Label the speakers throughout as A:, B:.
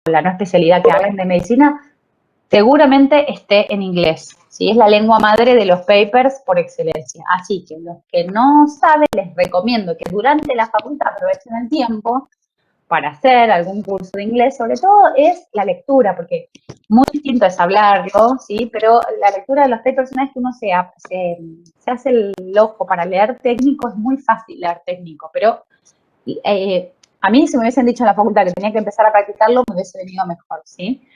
A: la no especialidad que hagan de medicina, seguramente esté en inglés, ¿sí? Es la lengua madre de los papers por excelencia. Así que los que no saben, les recomiendo que durante la facultad aprovechen el tiempo para hacer algún curso de inglés, sobre todo es la lectura, porque muy distinto es hablarlo, ¿sí? Pero la lectura de los papers, una vez que uno se hace el ojo para leer técnico, es muy fácil leer técnico, pero a mí si me hubiesen dicho en la facultad que tenía que empezar a practicarlo, me hubiese venido mejor, ¿sí?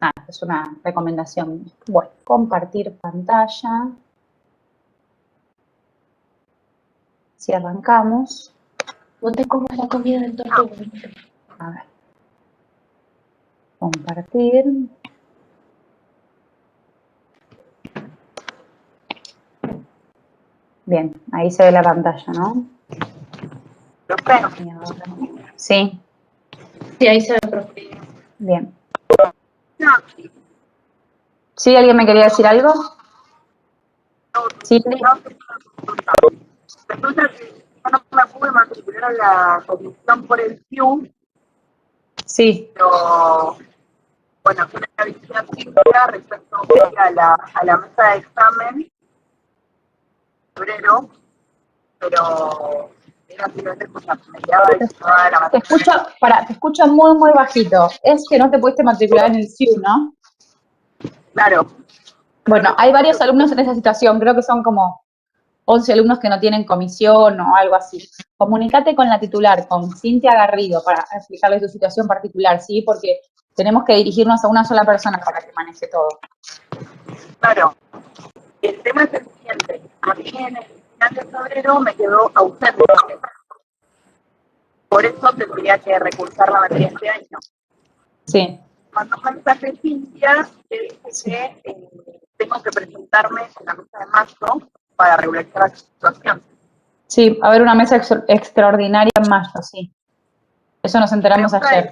A: Nada, es una recomendación. Bueno, compartir pantalla. Si arrancamos.
B: No te comas la comida del tortuga.
A: A ver. Compartir. Bien, ahí se ve la pantalla, ¿no? Sí.
B: Sí, ahí se ve, profe.
A: Bien. ¿Sí? ¿Alguien me quería decir algo? Sí.
C: Resulta que yo no me pude matricular a la comisión por el FIU,
A: Sí.
C: pero bueno, fue una visita física respecto a la mesa de examen en febrero, pero era simplemente porque me quedaba toda la materia.
A: Te escucho muy, muy bajito. Es que no te pudiste matricular en el CIU, ¿no?
C: Claro.
A: Bueno, hay varios alumnos en esa situación, creo que son como 11 alumnos que no tienen comisión o algo así. Comunícate con la titular, con Cintia Garrido, para explicarle tu situación particular, ¿sí? Porque tenemos que dirigirnos a una sola persona para que maneje todo.
C: Claro. El tema es el siguiente. A mí en el final de febrero me quedó ausente. Por eso tendría que recursar la materia este año.
A: Sí.
C: Cuando mensaje Cintia, te dije que tengo que presentarme en la mesa de mayo para regularizar la situación.
A: Sí, va a haber una mesa extraordinaria en mayo, sí. Eso nos enteramos ayer.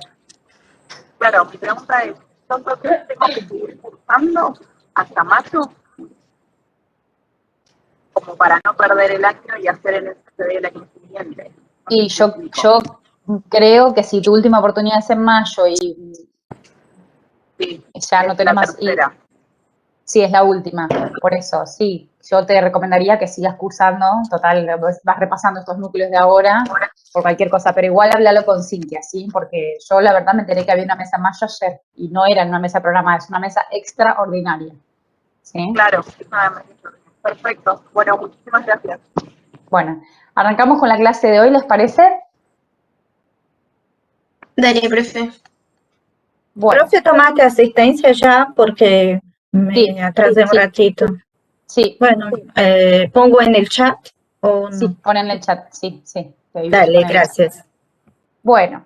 C: Claro, mi pregunta es, ¿yo tengo que seguir cursando hasta mayo? Como para no perder el año y hacer el SCD el año siguiente.
A: Y yo creo que si tu última oportunidad es en mayo y
C: sí,
A: ya no tenés más... Sí, es la última, por eso, sí. Yo te recomendaría que sigas cursando, total, vas repasando estos núcleos de ahora, por cualquier cosa, pero igual háblalo con Cintia, ¿sí? Porque yo la verdad me enteré que había una mesa en mayo ayer, y no era una mesa programada, es una mesa extraordinaria, ¿sí?
C: Claro, perfecto. Bueno, muchísimas gracias.
A: Bueno, arrancamos con la clase de hoy, ¿les parece?
B: Dale, profe.
A: Bueno.
D: Profe, ¿tomaste asistencia ya? Porque me atrasé un ratito.
A: Sí.
D: Bueno, ¿pongo en el chat o no?
A: Sí, pon en el chat, sí.
D: Dale, gracias.
A: Bueno.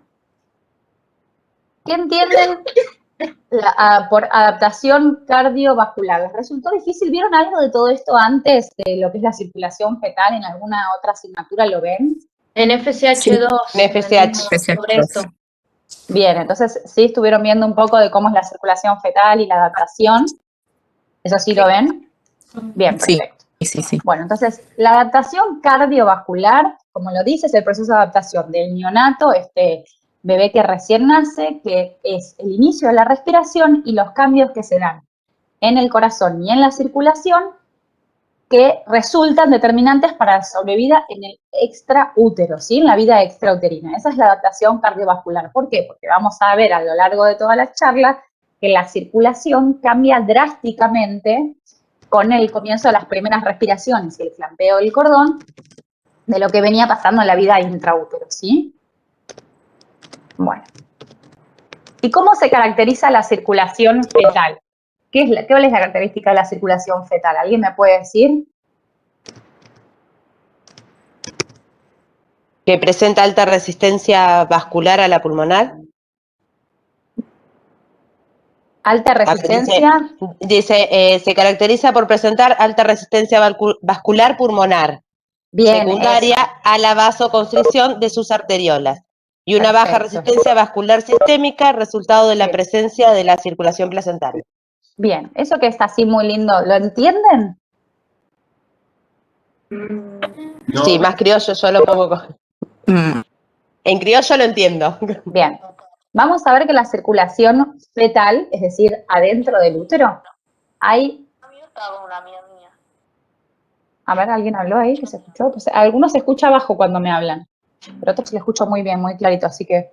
A: ¿Qué entienden por adaptación cardiovascular? ¿Les resultó difícil? ¿Vieron algo de todo esto antes de lo que es la circulación fetal? ¿En alguna otra asignatura lo ven?
B: En FSH2.
A: Sí, en FSH2. Bien, entonces sí estuvieron viendo un poco de cómo es la circulación fetal y la adaptación. ¿Eso sí lo ven? Bien, perfecto.
E: Sí.
A: Bueno, entonces la adaptación cardiovascular, como lo dice, es el proceso de adaptación del neonato, bebé que recién nace, que es el inicio de la respiración y los cambios que se dan en el corazón y en la circulación que resultan determinantes para la sobrevida en el extraútero, ¿sí? En la vida extrauterina. Esa es la adaptación cardiovascular. ¿Por qué? Porque vamos a ver a lo largo de toda la charla que la circulación cambia drásticamente con el comienzo de las primeras respiraciones y el clampeo del cordón de lo que venía pasando en la vida intraútero, ¿sí? Bueno. ¿Y cómo se caracteriza la circulación fetal? ¿Cuál es la característica de la circulación fetal? ¿Alguien me puede decir?
E: Que presenta alta resistencia vascular a la pulmonar.
A: Alta resistencia.
E: Dice, se caracteriza por presentar alta resistencia vascular pulmonar. Bien, secundaria a la vasoconstricción de sus arteriolas. Y una baja resistencia vascular sistémica, resultado de la presencia de la circulación placentaria.
A: Bien, eso que está así muy lindo, ¿lo entienden?
E: No. Sí, más criollo yo lo pongo con... En criollo lo entiendo.
A: Bien. vamos a ver que la circulación fetal, es decir, adentro del útero, hay... A ver, ¿alguien habló ahí que se escuchó? Pues, algunos se escucha bajo cuando me hablan, pero otros se le escucho muy bien, muy clarito, así que...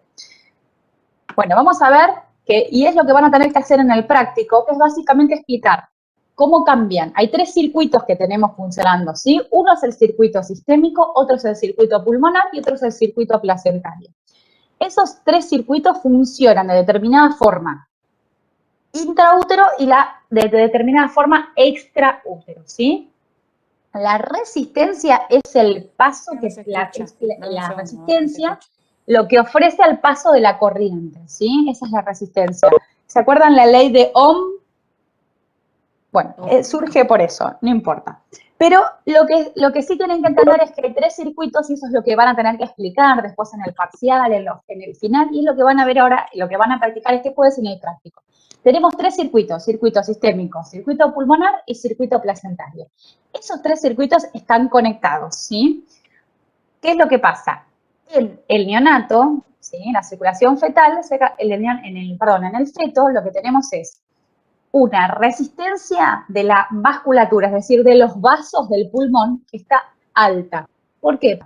A: Bueno, vamos a ver que, y es lo que van a tener que hacer en el práctico, que es básicamente explicar cómo cambian. Hay 3 circuitos que tenemos funcionando, ¿sí? Uno es el circuito sistémico, otro es el circuito pulmonar y otro es el circuito placentario. Esos 3 circuitos funcionan de determinada forma intraútero y de determinada forma extraútero, ¿sí? La resistencia es el paso, que es la resistencia, lo que ofrece al paso de la corriente, ¿sí? Esa es la resistencia. ¿Se acuerdan la ley de Ohm? Bueno, surge por eso, no importa. Pero lo que sí tienen que entender es que hay 3 circuitos y eso es lo que van a tener que explicar después en el parcial, en el final, y es lo que van a ver ahora, lo que van a practicar este jueves en el práctico. Tenemos 3 circuitos, circuito sistémico, circuito pulmonar y circuito placentario. Esos 3 circuitos están conectados, ¿sí? ¿Qué es lo que pasa? En el neonato, ¿sí? En la circulación fetal, en el feto, lo que tenemos es una resistencia de la vasculatura, es decir, de los vasos del pulmón, que está alta. ¿Por qué?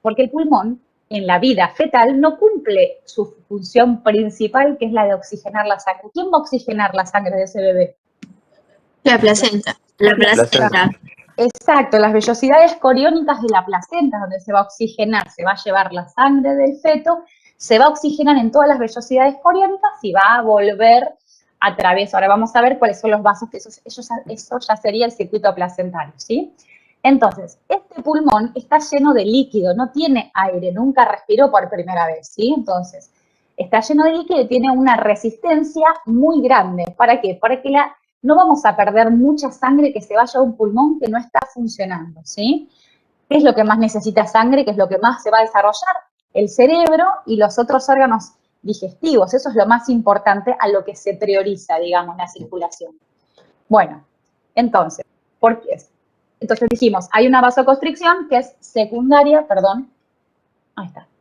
A: Porque el pulmón, en la vida fetal, no cumple su función principal, que es la de oxigenar la sangre. ¿Quién va a oxigenar la sangre de ese bebé?
B: La placenta. La placenta.
A: Exacto, las vellosidades coriónicas de la placenta, donde se va a oxigenar, se va a llevar la sangre del feto, se va a oxigenar en todas las vellosidades coriónicas y va a volver a través. Ahora vamos a ver cuáles son los vasos, que eso ya sería el circuito placentario, ¿sí? Entonces, este pulmón está lleno de líquido, no tiene aire, nunca respiró por primera vez, ¿sí? Entonces, está lleno de líquido y tiene una resistencia muy grande. ¿Para qué? Para que no vamos a perder mucha sangre que se vaya a un pulmón que no está funcionando, ¿sí? ¿Qué es lo que más necesita sangre? ¿Qué es lo que más se va a desarrollar? El cerebro y los otros órganos digestivos. Eso es lo más importante, a lo que se prioriza, digamos, la circulación. Bueno, entonces, ¿por qué? Entonces dijimos, hay una vasoconstricción que es secundaria,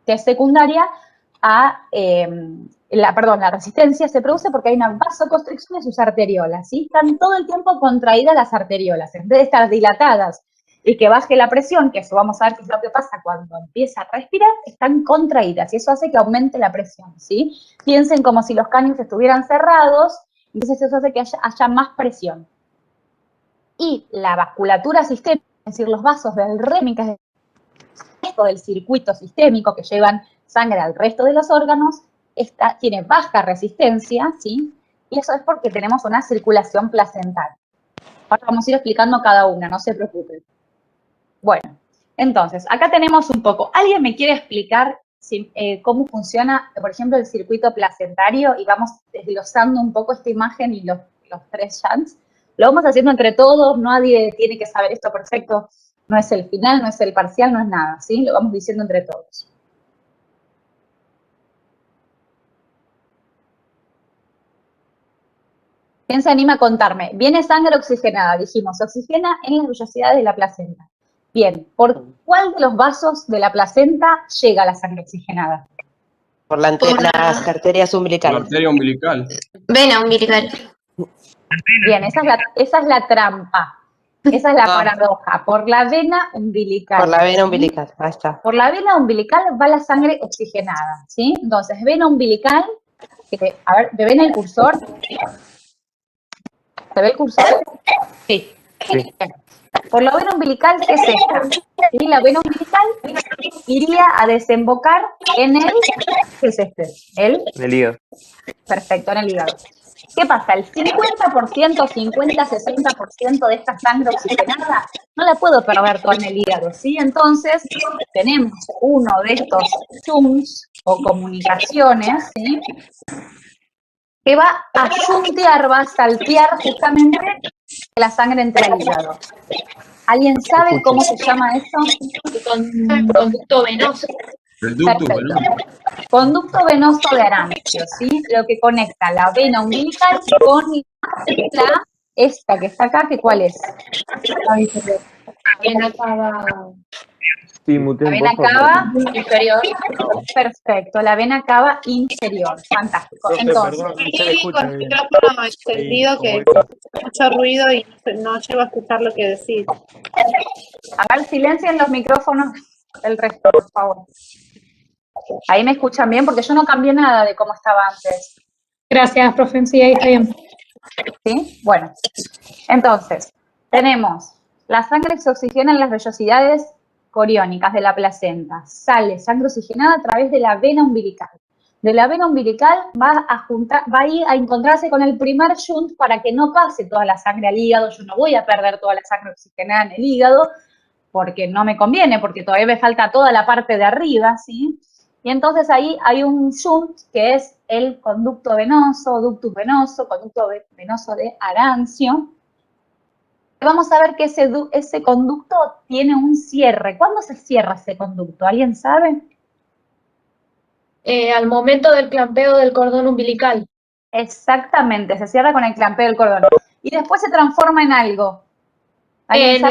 A: que es secundaria a... la resistencia se produce porque hay una vasoconstricción de sus arteriolas, ¿sí? Están todo el tiempo contraídas las arteriolas, en vez de estar dilatadas y que baje la presión, que eso vamos a ver qué es lo que pasa cuando empieza a respirar, están contraídas y eso hace que aumente la presión, ¿sí? Piensen como si los caños estuvieran cerrados, entonces eso hace que haya más presión. Y la vasculatura sistémica, es decir, los vasos del rémica, es esto del circuito sistémico que llevan sangre al resto de los órganos, tiene baja resistencia, ¿sí? Y eso es porque tenemos una circulación placental. Ahora vamos a ir explicando cada una, no se preocupen. Bueno, entonces, acá tenemos un poco. ¿Alguien me quiere explicar cómo funciona, por ejemplo, el circuito placentario? Y vamos desglosando un poco esta imagen y los 3 shunts. Lo vamos haciendo entre todos, nadie tiene que saber esto perfecto. No es el final, no es el parcial, no es nada, ¿sí? Lo vamos diciendo entre todos. ¿Quién se anima a contarme? Viene sangre oxigenada, dijimos, se oxigena en las vellosidades de la placenta. Bien, ¿por cuál de los vasos de la placenta llega la sangre oxigenada?
E: Por las arterias umbilicales.
F: La arteria umbilical.
B: Vena umbilical.
A: Bien, esa es la trampa. Esa es la paradoja. Por la vena umbilical.
E: Por la vena umbilical, ahí está.
A: Por la vena umbilical va la sangre oxigenada, ¿sí? Entonces, vena umbilical, a ver, ¿me ven el cursor? ¿Se ve el cursor?
E: Sí.
A: Sí. Por la vena umbilical, ¿qué es esta? ¿Sí? La vena umbilical iría a desembocar en el... ¿Qué es este? En
G: el hígado.
A: Perfecto, en el hígado. ¿Qué pasa? El 50%, 50, 60% de esta sangre oxigenada no la puedo perder toda en el hígado, ¿sí? Entonces, tenemos uno de estos shunts o comunicaciones, ¿sí? Que va a shuntear, va a saltear justamente la sangre entre el hígado. ¿Alguien sabe cómo se llama eso?
B: Conducto venoso.
F: El ducto venoso.
A: Conducto venoso de Arancio, ¿sí? Lo que conecta la vena umbilical con esta que está acá, que ¿cuál es?
B: Vena cava.
G: Sí,
A: La vena cava inferior. Perfecto, la vena cava inferior. Fantástico.
G: Profe,
A: Entonces,
G: perdón, no se le escucha
H: con el
G: bien.
H: micrófono extendido
G: Sí,
H: que
G: como
H: mucho ruido y no llego a escuchar lo que decís.
A: hagan silencio en los micrófonos del resto, por favor. Ahí me escuchan bien porque yo no cambié nada de cómo estaba antes.
I: Gracias, profe. Sí, ahí está bien.
A: ¿Sí? Bueno, entonces, tenemos la sangre se oxigena en las vellosidades coriónicas de la placenta. Sale sangre oxigenada a través de la vena umbilical. De la vena umbilical va a ir a encontrarse con el primer shunt para que no pase toda la sangre al hígado. Yo no voy a perder toda la sangre oxigenada en el hígado porque no me conviene, porque todavía me falta toda la parte de arriba, ¿sí? Y entonces ahí hay un shunt que es el conducto venoso, ductus venoso, conducto venoso de Arancio. Vamos a ver que ese conducto tiene un cierre. ¿Cuándo se cierra ese conducto? ¿Alguien sabe?
I: Al momento del clampeo del cordón umbilical.
A: Exactamente, se cierra con el clampeo del cordón. Y después se transforma en algo.
E: En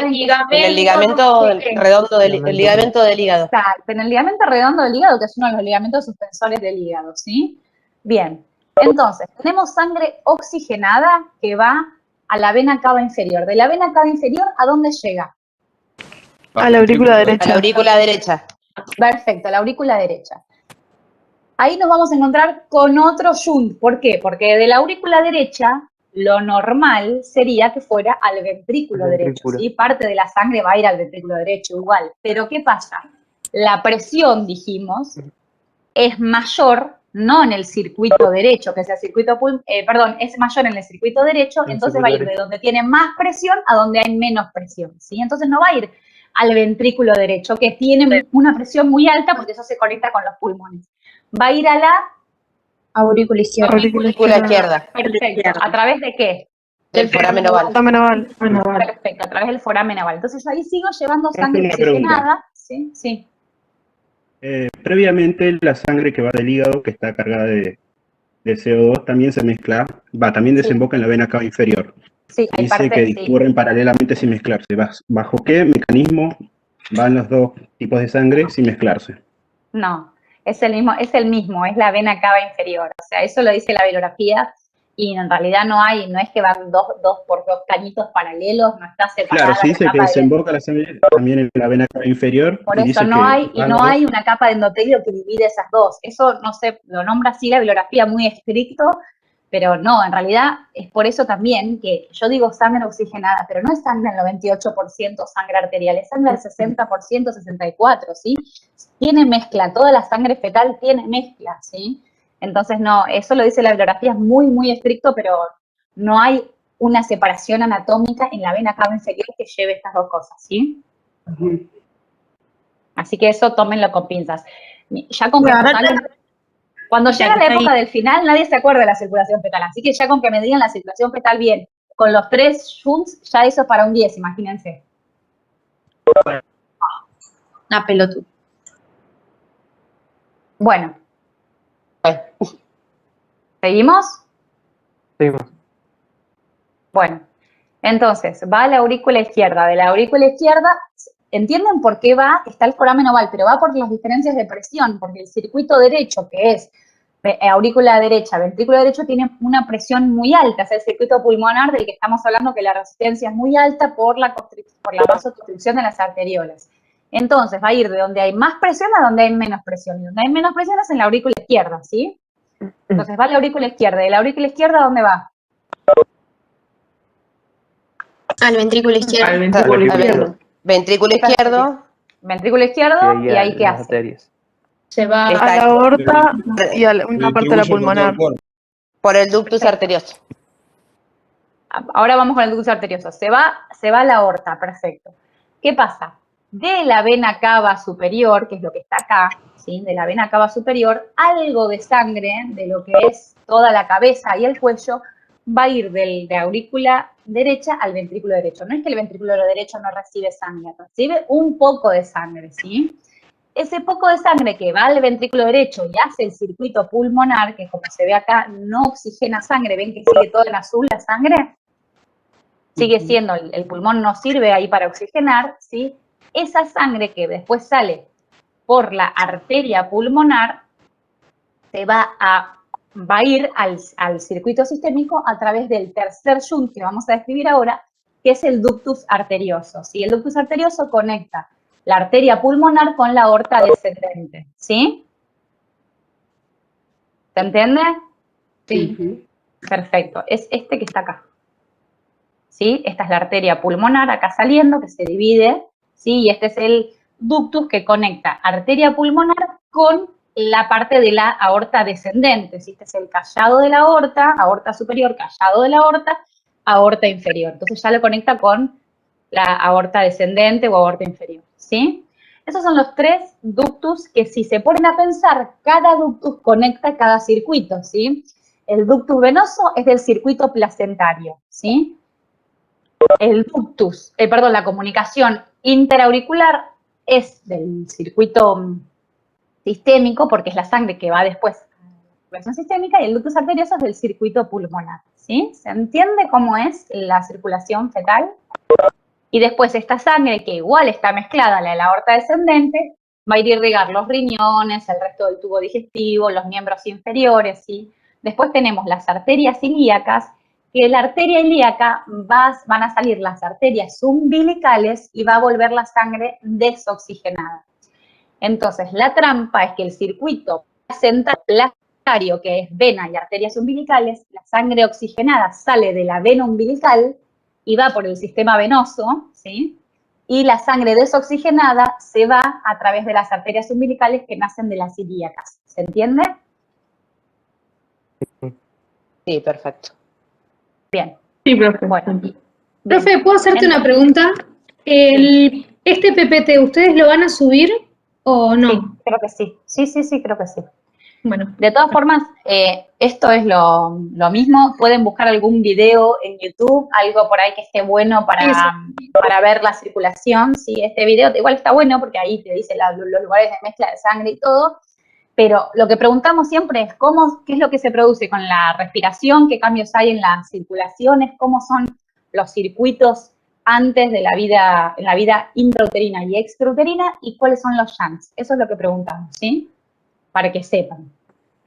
E: el ligamento redondo del el ligamento del hígado.
A: Exacto, en el ligamento redondo del hígado, que es uno de los ligamentos suspensores del hígado, ¿sí? Bien, entonces, tenemos sangre oxigenada que va a la vena cava inferior. De la vena cava inferior, ¿a dónde llega?
J: A la aurícula derecha.
E: A la aurícula derecha.
A: Perfecto, a la aurícula derecha. Ahí nos vamos a encontrar con otro shunt. ¿Por qué? Porque de la aurícula derecha, lo normal sería que fuera al ventrículo derecho, ¿sí? Parte de la sangre va a ir al ventrículo derecho igual. Pero ¿qué pasa? La presión, dijimos, es mayor, no en el circuito derecho, que es el circuito, es mayor en el circuito derecho, entonces va a ir de donde tiene más presión a donde hay menos presión, ¿sí? Entonces no va a ir al ventrículo derecho, que tiene una presión muy alta porque eso se conecta con los pulmones. Va a ir a la
B: aurícula izquierda.
E: Aurícula izquierda.
A: Perfecto. ¿A través de qué?
E: Del foramen oval.
A: Perfecto, a través del foramen oval. Entonces ahí sigo llevando sangre oxigenada. Sí, sí.
K: Previamente la sangre que va del hígado, que está cargada de CO2, también se mezcla, también desemboca en la vena cava inferior.
A: Sí, hay
K: Dice que discurren paralelamente sin mezclarse. ¿Bajo qué mecanismo van los dos tipos de sangre sin mezclarse?
A: No, es el mismo, es la vena cava inferior. O sea, eso lo dice la bibliografía y en realidad no es que van dos por dos cañitos paralelos, no está separada.
K: Claro, sí dice que desemboca la sangre también en la vena cava inferior.
A: Por eso no hay una capa de endotelio que divide esas dos. Eso, no sé, lo nombra así la bibliografía muy estricto, pero no, en realidad es por eso también que yo digo sangre oxigenada, pero no es sangre al 98% sangre arterial, es sangre al 60%, 64%, ¿sí? Tiene mezcla, toda la sangre fetal tiene mezcla, ¿sí? Entonces, no, eso lo dice la bibliografía, es muy, muy estricto, pero no hay una separación anatómica en la vena cava inferior que lleve estas dos cosas, ¿sí? Así que eso tómenlo con pinzas. Ya con que cuando llega la época del final, nadie se acuerda de la circulación fetal, así que ya con que me digan la circulación fetal bien, con los 3 shunts, ya eso es para un 10, imagínense.
B: Una pelotuda.
A: Bueno. ¿Seguimos?
G: Seguimos.
A: Bueno, entonces, va a la aurícula izquierda. De la aurícula izquierda, ¿entienden por qué va? Está el foramen oval, pero va por las diferencias de presión, porque el circuito derecho, que es aurícula derecha, ventrículo derecho, tiene una presión muy alta, es el circuito pulmonar del que estamos hablando, que la resistencia es muy alta por la vasoconstricción de las arteriolas. Entonces, va a ir de donde hay más presión a donde hay menos presión. Y donde hay menos presión es en la aurícula izquierda, ¿sí? Entonces, va a la aurícula izquierda. ¿De la aurícula izquierda a dónde va?
B: Al ventrículo izquierdo.
E: Al ventrículo izquierdo. Ventrículo izquierdo.
A: Ventrículo izquierdo, y ahí ¿qué hace?
J: Arterias.
B: Se va
J: a la aorta y a una parte de la pulmonar.
E: Por el ductus arterioso.
A: Ahora vamos con el ductus arterioso. Se va a la aorta, perfecto. ¿Qué pasa? De la vena cava superior, que es lo que está acá, ¿sí? De la vena cava superior, algo de sangre de lo que es toda la cabeza y el cuello va a ir de aurícula derecha al ventrículo derecho. No es que el ventrículo derecho no recibe sangre, recibe un poco de sangre, ¿sí? Ese poco de sangre que va al ventrículo derecho y hace el circuito pulmonar, que como se ve acá, no oxigena sangre, ven que sigue todo en azul la sangre, sigue siendo, el pulmón no sirve ahí para oxigenar, ¿sí? esa sangre que después sale por la arteria pulmonar se va a ir al circuito sistémico a través del tercer shunt que vamos a describir ahora, que es el ductus arterioso, ¿sí? El ductus arterioso conecta la arteria pulmonar con la aorta descendente, ¿sí? ¿Se entiende?
B: Sí.
A: Perfecto, es este que está acá, ¿sí? Esta es la arteria pulmonar acá saliendo, que se divide, ¿sí? Y este es el ductus que conecta arteria pulmonar con la parte de la aorta descendente, ¿sí? Este es el callado de la aorta superior, callado de la aorta inferior. Entonces ya lo conecta con la aorta descendente o aorta inferior, ¿sí? Esos son los 3 ductus que, si se ponen a pensar, cada ductus conecta cada circuito, ¿sí? El ductus venoso es del circuito placentario, ¿sí? El ductus, la comunicación interauricular es del circuito sistémico, porque es la sangre que va después a la circulación sistémica, y el ductus arterioso es del circuito pulmonar, ¿sí? ¿Se entiende cómo es la circulación fetal? Y después esta sangre, que igual está mezclada a la de la aorta descendente, va a ir a irrigar los riñones, el resto del tubo digestivo, los miembros inferiores, ¿sí? Después tenemos las arterias ilíacas, que de la arteria ilíaca van a salir las arterias umbilicales y va a volver la sangre desoxigenada. Entonces, la trampa es que el circuito placentario, que es vena y arterias umbilicales, la sangre oxigenada sale de la vena umbilical y va por el sistema venoso, ¿sí? Y la sangre desoxigenada se va a través de las arterias umbilicales que nacen de las ilíacas. ¿Se entiende?
E: Sí, perfecto.
A: Bien.
J: Sí, profe.
A: Bueno.
I: Profe, ¿puedo hacerte una pregunta? ¿Este PPT, ustedes lo van a subir o no?
A: Sí, creo que sí. Sí, creo que sí.
I: Bueno.
A: De todas formas, esto es lo mismo. Pueden buscar algún video en YouTube, algo por ahí que esté bueno para ver la circulación. ¿Sí? Este video igual está bueno porque ahí te dice los lugares de mezcla de sangre y todo. Pero lo que preguntamos siempre es qué es lo que se produce con la respiración, qué cambios hay en las circulaciones, cómo son los circuitos antes de en la vida intrauterina y extrauterina, y cuáles son los shunts. Eso es lo que preguntamos, ¿sí? Para que sepan.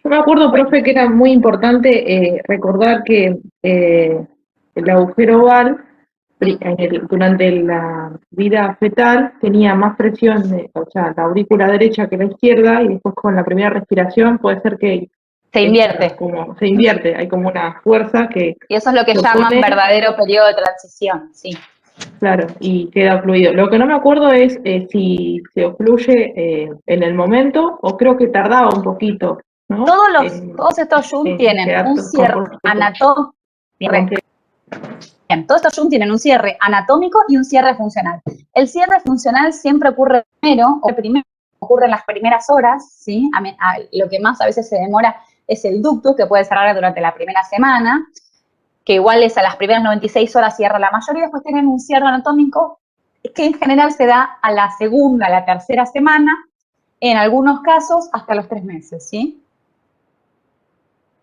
L: Yo me acuerdo, profe, que era muy importante recordar que el agujero oval durante la vida fetal tenía más presión, o sea, la aurícula derecha que la izquierda, y después con la primera respiración puede ser que
A: se invierte.
L: Se invierte, hay como una fuerza que...
A: Y eso es lo que llaman verdadero periodo de transición, sí.
L: Claro, y queda fluido. Lo que no me acuerdo es si se ocluye en el momento, o creo que tardaba un poquito, ¿no?
A: Todos estos shunts tienen un cierre anatómico. Bien, todos estos shunts tienen un cierre anatómico y un cierre funcional. El cierre funcional siempre ocurre primero, ocurre en las primeras horas, ¿sí? Lo que más a veces se demora es el ductus, que puede cerrar durante la primera semana, que igual es a las primeras 96 horas cierra la mayoría, después tienen un cierre anatómico que en general se da a la segunda, a la tercera semana, en algunos casos hasta los 3 meses, ¿sí?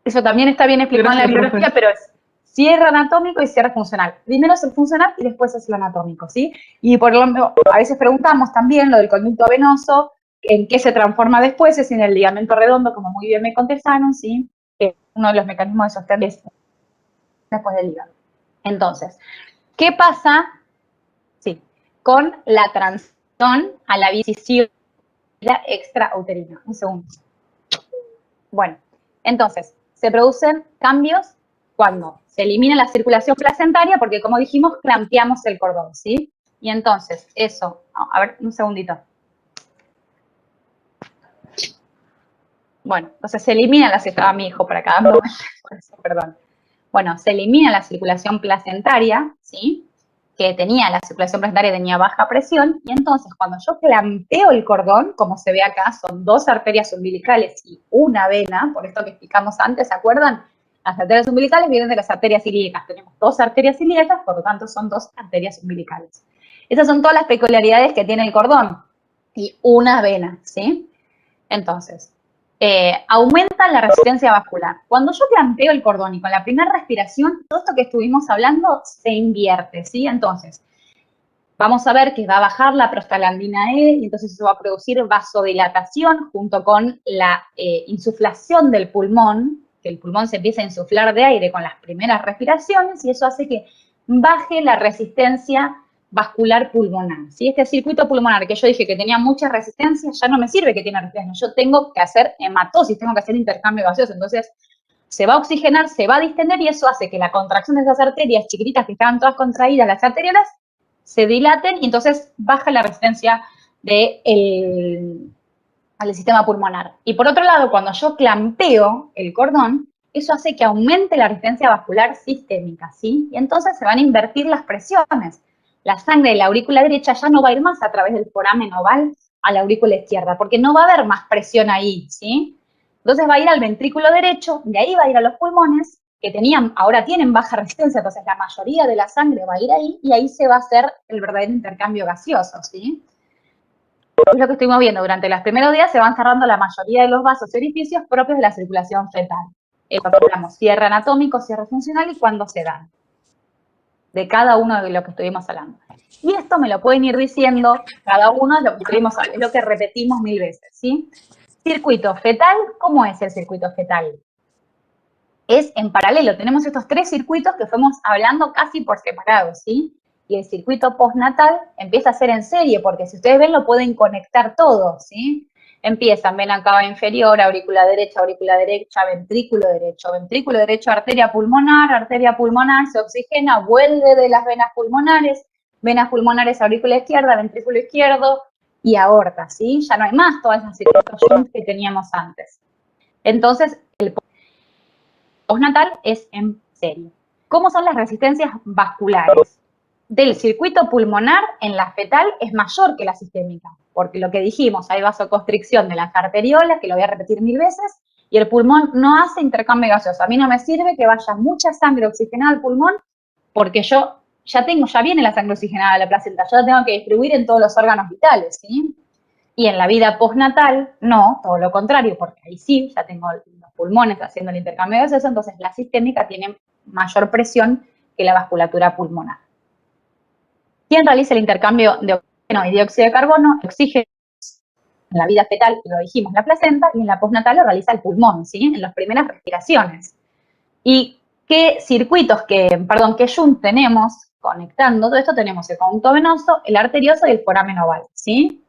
A: Eso también está bien explicado en la biología, pero es cierre anatómico y cierre funcional. Primero es el funcional y después es el anatómico, ¿sí? Y por lo menos, a veces preguntamos también lo del conducto venoso, en qué se transforma después, es en el ligamento redondo, como muy bien me contestaron, ¿sí? Que es uno de los mecanismos de sostén después del hígado. Entonces, ¿qué pasa con la transición a la vida extrauterina? Un segundo. Bueno, entonces, se producen cambios cuando se elimina la circulación placentaria, porque como dijimos, clampeamos el cordón, ¿sí? Y entonces, eso, a ver, un segundito. Bueno, entonces se elimina estaba mi hijo por acá dando vueltas, perdón. Bueno, se elimina la circulación placentaria, ¿sí? Que la circulación placentaria tenía baja presión, y entonces cuando yo clampeo el cordón, como se ve acá, son 2 arterias umbilicales y una vena, por esto que explicamos antes, ¿se acuerdan? Las arterias umbilicales vienen de las arterias ilíacas. Tenemos 2 arterias ilíacas, por lo tanto son 2 arterias umbilicales. Esas son todas las peculiaridades que tiene el cordón. Y una vena, ¿sí? Entonces, aumenta la resistencia vascular. Cuando yo clampeo el cordón y con la primera respiración, todo esto que estuvimos hablando se invierte, ¿sí? Entonces, vamos a ver que va a bajar la prostaglandina E y entonces eso va a producir vasodilatación junto con la insuflación del pulmón, que el pulmón se empieza a insuflar de aire con las primeras respiraciones y eso hace que baje la resistencia vascular pulmonar. ¿Sí? Este circuito pulmonar que yo dije que tenía mucha resistencia, ya no me sirve que tiene resistencia, yo tengo que hacer hematosis, tengo que hacer intercambio gaseoso, entonces se va a oxigenar, se va a distender y eso hace que la contracción de esas arterias chiquititas que estaban todas contraídas, las arteriolas, se dilaten y entonces baja la resistencia al sistema pulmonar. Y por otro lado, cuando yo clampeo el cordón, eso hace que aumente la resistencia vascular sistémica, ¿sí? Y entonces se van a invertir las presiones. La sangre de la aurícula derecha ya no va a ir más a través del foramen oval a la aurícula izquierda, porque no va a haber más presión ahí, ¿sí? Entonces va a ir al ventrículo derecho, de ahí va a ir a los pulmones, que ahora tienen baja resistencia, entonces la mayoría de la sangre va a ir ahí, y ahí se va a hacer el verdadero intercambio gaseoso, ¿sí? Es lo que estuvimos viendo, durante los primeros días se van cerrando la mayoría de los vasos y orificios propios de la circulación fetal. Hablamos cierre anatómico, cierre funcional y cuándo se dan. De cada uno de lo que estuvimos hablando. Y esto me lo pueden ir diciendo cada uno de lo que estuvimos hablando, es lo que repetimos 1000 veces, ¿sí? Circuito fetal, ¿cómo es el circuito fetal? Es en paralelo, tenemos estos 3 circuitos que fuimos hablando casi por separado, ¿sí? Y el circuito postnatal empieza a ser en serie, porque si ustedes ven lo pueden conectar todo, ¿sí? Empiezan vena cava inferior, aurícula derecha, ventrículo derecho, arteria pulmonar, se oxigena, vuelve de las venas pulmonares, aurícula izquierda, ventrículo izquierdo y aorta, ¿sí? Ya no hay más todas esas circulaciones que teníamos antes. Entonces, el postnatal es en serie. ¿Cómo son las resistencias vasculares? Del circuito pulmonar en la fetal es mayor que la sistémica, porque lo que dijimos, hay vasoconstricción de las arteriolas, que lo voy a repetir 1000 veces, y el pulmón no hace intercambio gaseoso. A mí no me sirve que vaya mucha sangre oxigenada al pulmón, porque yo ya viene la sangre oxigenada de la placenta, yo la tengo que distribuir en todos los órganos vitales, ¿sí? Y en la vida postnatal, no, todo lo contrario, porque ahí sí, ya tengo los pulmones haciendo el intercambio gaseoso, entonces la sistémica tiene mayor presión que la vasculatura pulmonar. ¿Quién realiza el intercambio de oxígeno y dióxido de carbono? El oxígeno en la vida fetal, lo dijimos, la placenta, y en la postnatal lo realiza el pulmón, ¿sí? En las primeras respiraciones. ¿Y qué circuitos, qué shunt tenemos conectando todo esto? Tenemos el conducto venoso, el arterioso y el foramen oval, ¿sí?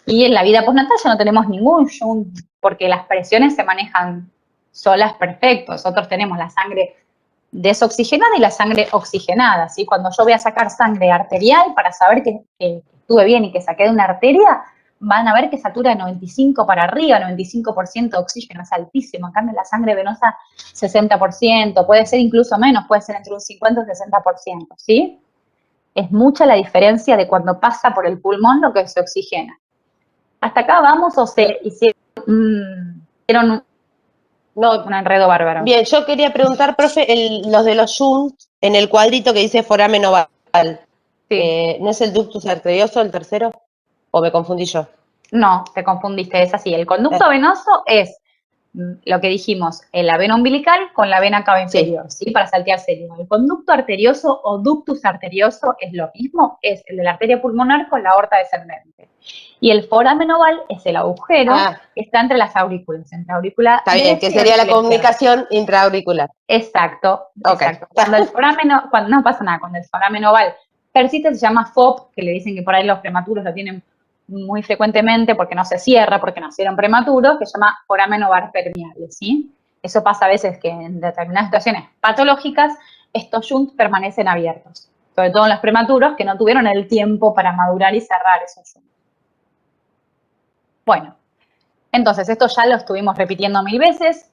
A: Y en la vida postnatal ya no tenemos ningún shunt, porque las presiones se manejan solas perfecto. Nosotros tenemos la sangre desoxigenada y la sangre oxigenada, ¿sí? Cuando yo voy a sacar sangre arterial para saber que estuve bien y que saqué de una arteria, van a ver que satura de 95 para arriba, 95% de oxígeno, es altísimo. En cambio, la sangre venosa, 60%, puede ser incluso menos, puede ser entre un 50 y un 60%, ¿sí? Es mucha la diferencia de cuando pasa por el pulmón lo que se oxigena. ¿Hasta acá vamos o se hicieron un enredo bárbaro?
E: Bien, yo quería preguntar, profe, los de los shunt, en el cuadrito que dice foramen oval, sí. ¿No es el ductus arterioso el tercero? ¿O me confundí yo?
A: No, te confundiste, es así. El conducto venoso es lo que dijimos, la vena umbilical con la vena cava inferior, ¿sí? Para saltearse. El conducto arterioso o ductus arterioso es lo mismo, es el de la arteria pulmonar con la aorta descendente. Y el foramen oval es el agujero que está entre las aurículas, entre aurícula.
E: Está bien, que sería la comunicación intraauricular.
A: Exacto,
E: okay.
A: Exacto. Cuando el foramen, no pasa nada, cuando el foramen oval persiste se llama FOP, que le dicen que por ahí los prematuros lo tienen muy frecuentemente porque no se cierra, porque nacieron prematuros, que se llama foramen oval permeable, ¿sí? Eso pasa a veces que en determinadas situaciones patológicas estos shunts permanecen abiertos, sobre todo en los prematuros que no tuvieron el tiempo para madurar y cerrar esos shunts. Bueno, entonces esto ya lo estuvimos repitiendo 1000 veces.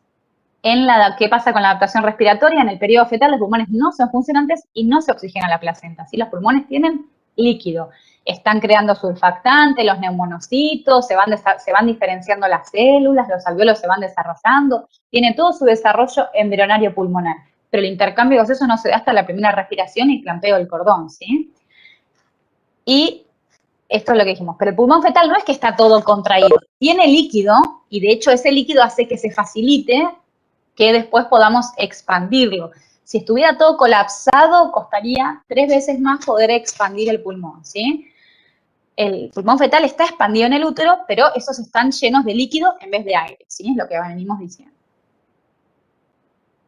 A: ¿Qué pasa con la adaptación respiratoria? En el periodo fetal los pulmones no son funcionantes y no se oxigena la placenta, ¿sí? Los pulmones tienen líquido. Están creando surfactante, los neumonocitos, se van diferenciando las células, los alvéolos se van desarrollando, tiene todo su desarrollo embrionario pulmonar, pero el intercambio gaseoso no se da hasta la primera respiración y clampeo del cordón, ¿sí? Y esto es lo que dijimos, pero el pulmón fetal no es que está todo contraído, tiene líquido y de hecho ese líquido hace que se facilite que después podamos expandirlo. Si estuviera todo colapsado, costaría 3 veces más poder expandir el pulmón, ¿sí? El pulmón fetal está expandido en el útero, pero esos están llenos de líquido en vez de aire, ¿sí? Es lo que venimos diciendo.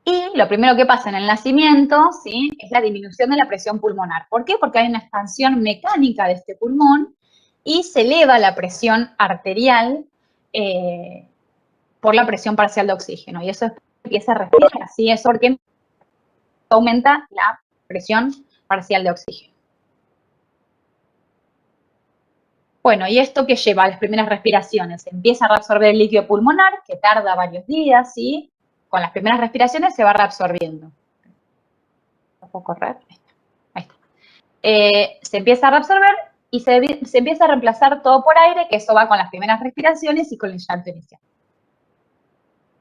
A: Y lo primero que pasa en el nacimiento, ¿sí? Es la disminución de la presión pulmonar. ¿Por qué? Porque hay una expansión mecánica de este pulmón y se eleva la presión arterial por la presión parcial de oxígeno. Y eso empieza a respirar, así es porque aumenta la presión parcial de oxígeno. Bueno, ¿y esto qué lleva a las primeras respiraciones? Se empieza a reabsorber el líquido pulmonar, que tarda varios días, ¿sí? Con las primeras respiraciones se va reabsorbiendo. ¿Lo puedo correr? Ahí está. Se empieza a reabsorber y se empieza a reemplazar todo por aire, que eso va con las primeras respiraciones y con el llanto inicial.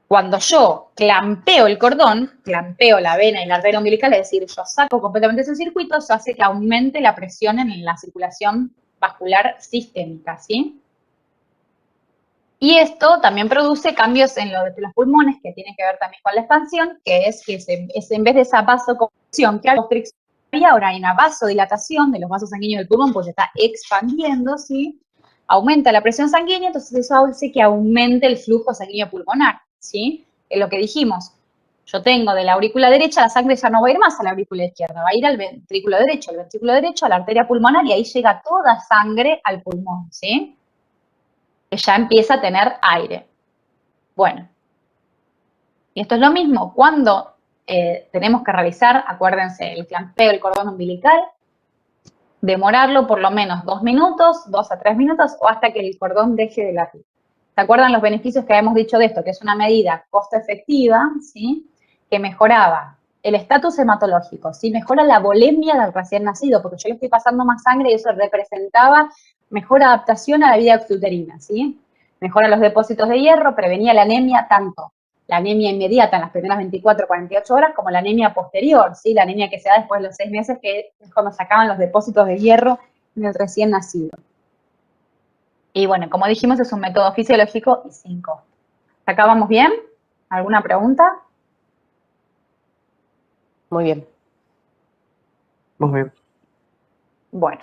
A: Cuando yo clampeo el cordón, clampeo la vena y la arteria umbilical, es decir, yo saco completamente ese circuito, eso hace que aumente la presión en la circulación vascular sistémica, ¿sí? Y esto también produce cambios en los pulmones, que tienen que ver también con la expansión, que es que en vez de esa vasoconstricción que hay ahora hay una vasodilatación de los vasos sanguíneos del pulmón, porque se está expandiendo, ¿sí? Aumenta la presión sanguínea, entonces eso hace que aumente el flujo sanguíneo pulmonar, ¿sí? Es lo que dijimos. Yo tengo de la aurícula derecha, la sangre ya no va a ir más a la aurícula izquierda, va a ir al ventrículo derecho, a la arteria pulmonar, y ahí llega toda sangre al pulmón, ¿sí? Que ya empieza a tener aire. Bueno, y esto es lo mismo, cuando tenemos que realizar, acuérdense, el clampeo del cordón umbilical, demorarlo por lo menos 2 minutos, 2 a 3 minutos, o hasta que el cordón deje de latir. ¿Se acuerdan los beneficios que habíamos dicho de esto? Que es una medida costo efectiva, ¿sí? Que mejoraba el estatus hematológico, ¿sí? Mejora la volemia del recién nacido, porque yo le estoy pasando más sangre y eso representaba mejor adaptación a la vida exuterina, ¿sí? Mejora los depósitos de hierro, prevenía la anemia, tanto la anemia inmediata en las primeras 24 o 48 horas, como la anemia posterior, ¿sí? La anemia que se da después de los 6 meses, que es cuando se acaban los depósitos de hierro en el recién nacido. Y bueno, como dijimos, es un método fisiológico y sin costo. ¿Acá vamos bien? ¿Alguna pregunta?
E: Muy bien.
G: Muy bien.
A: Bueno,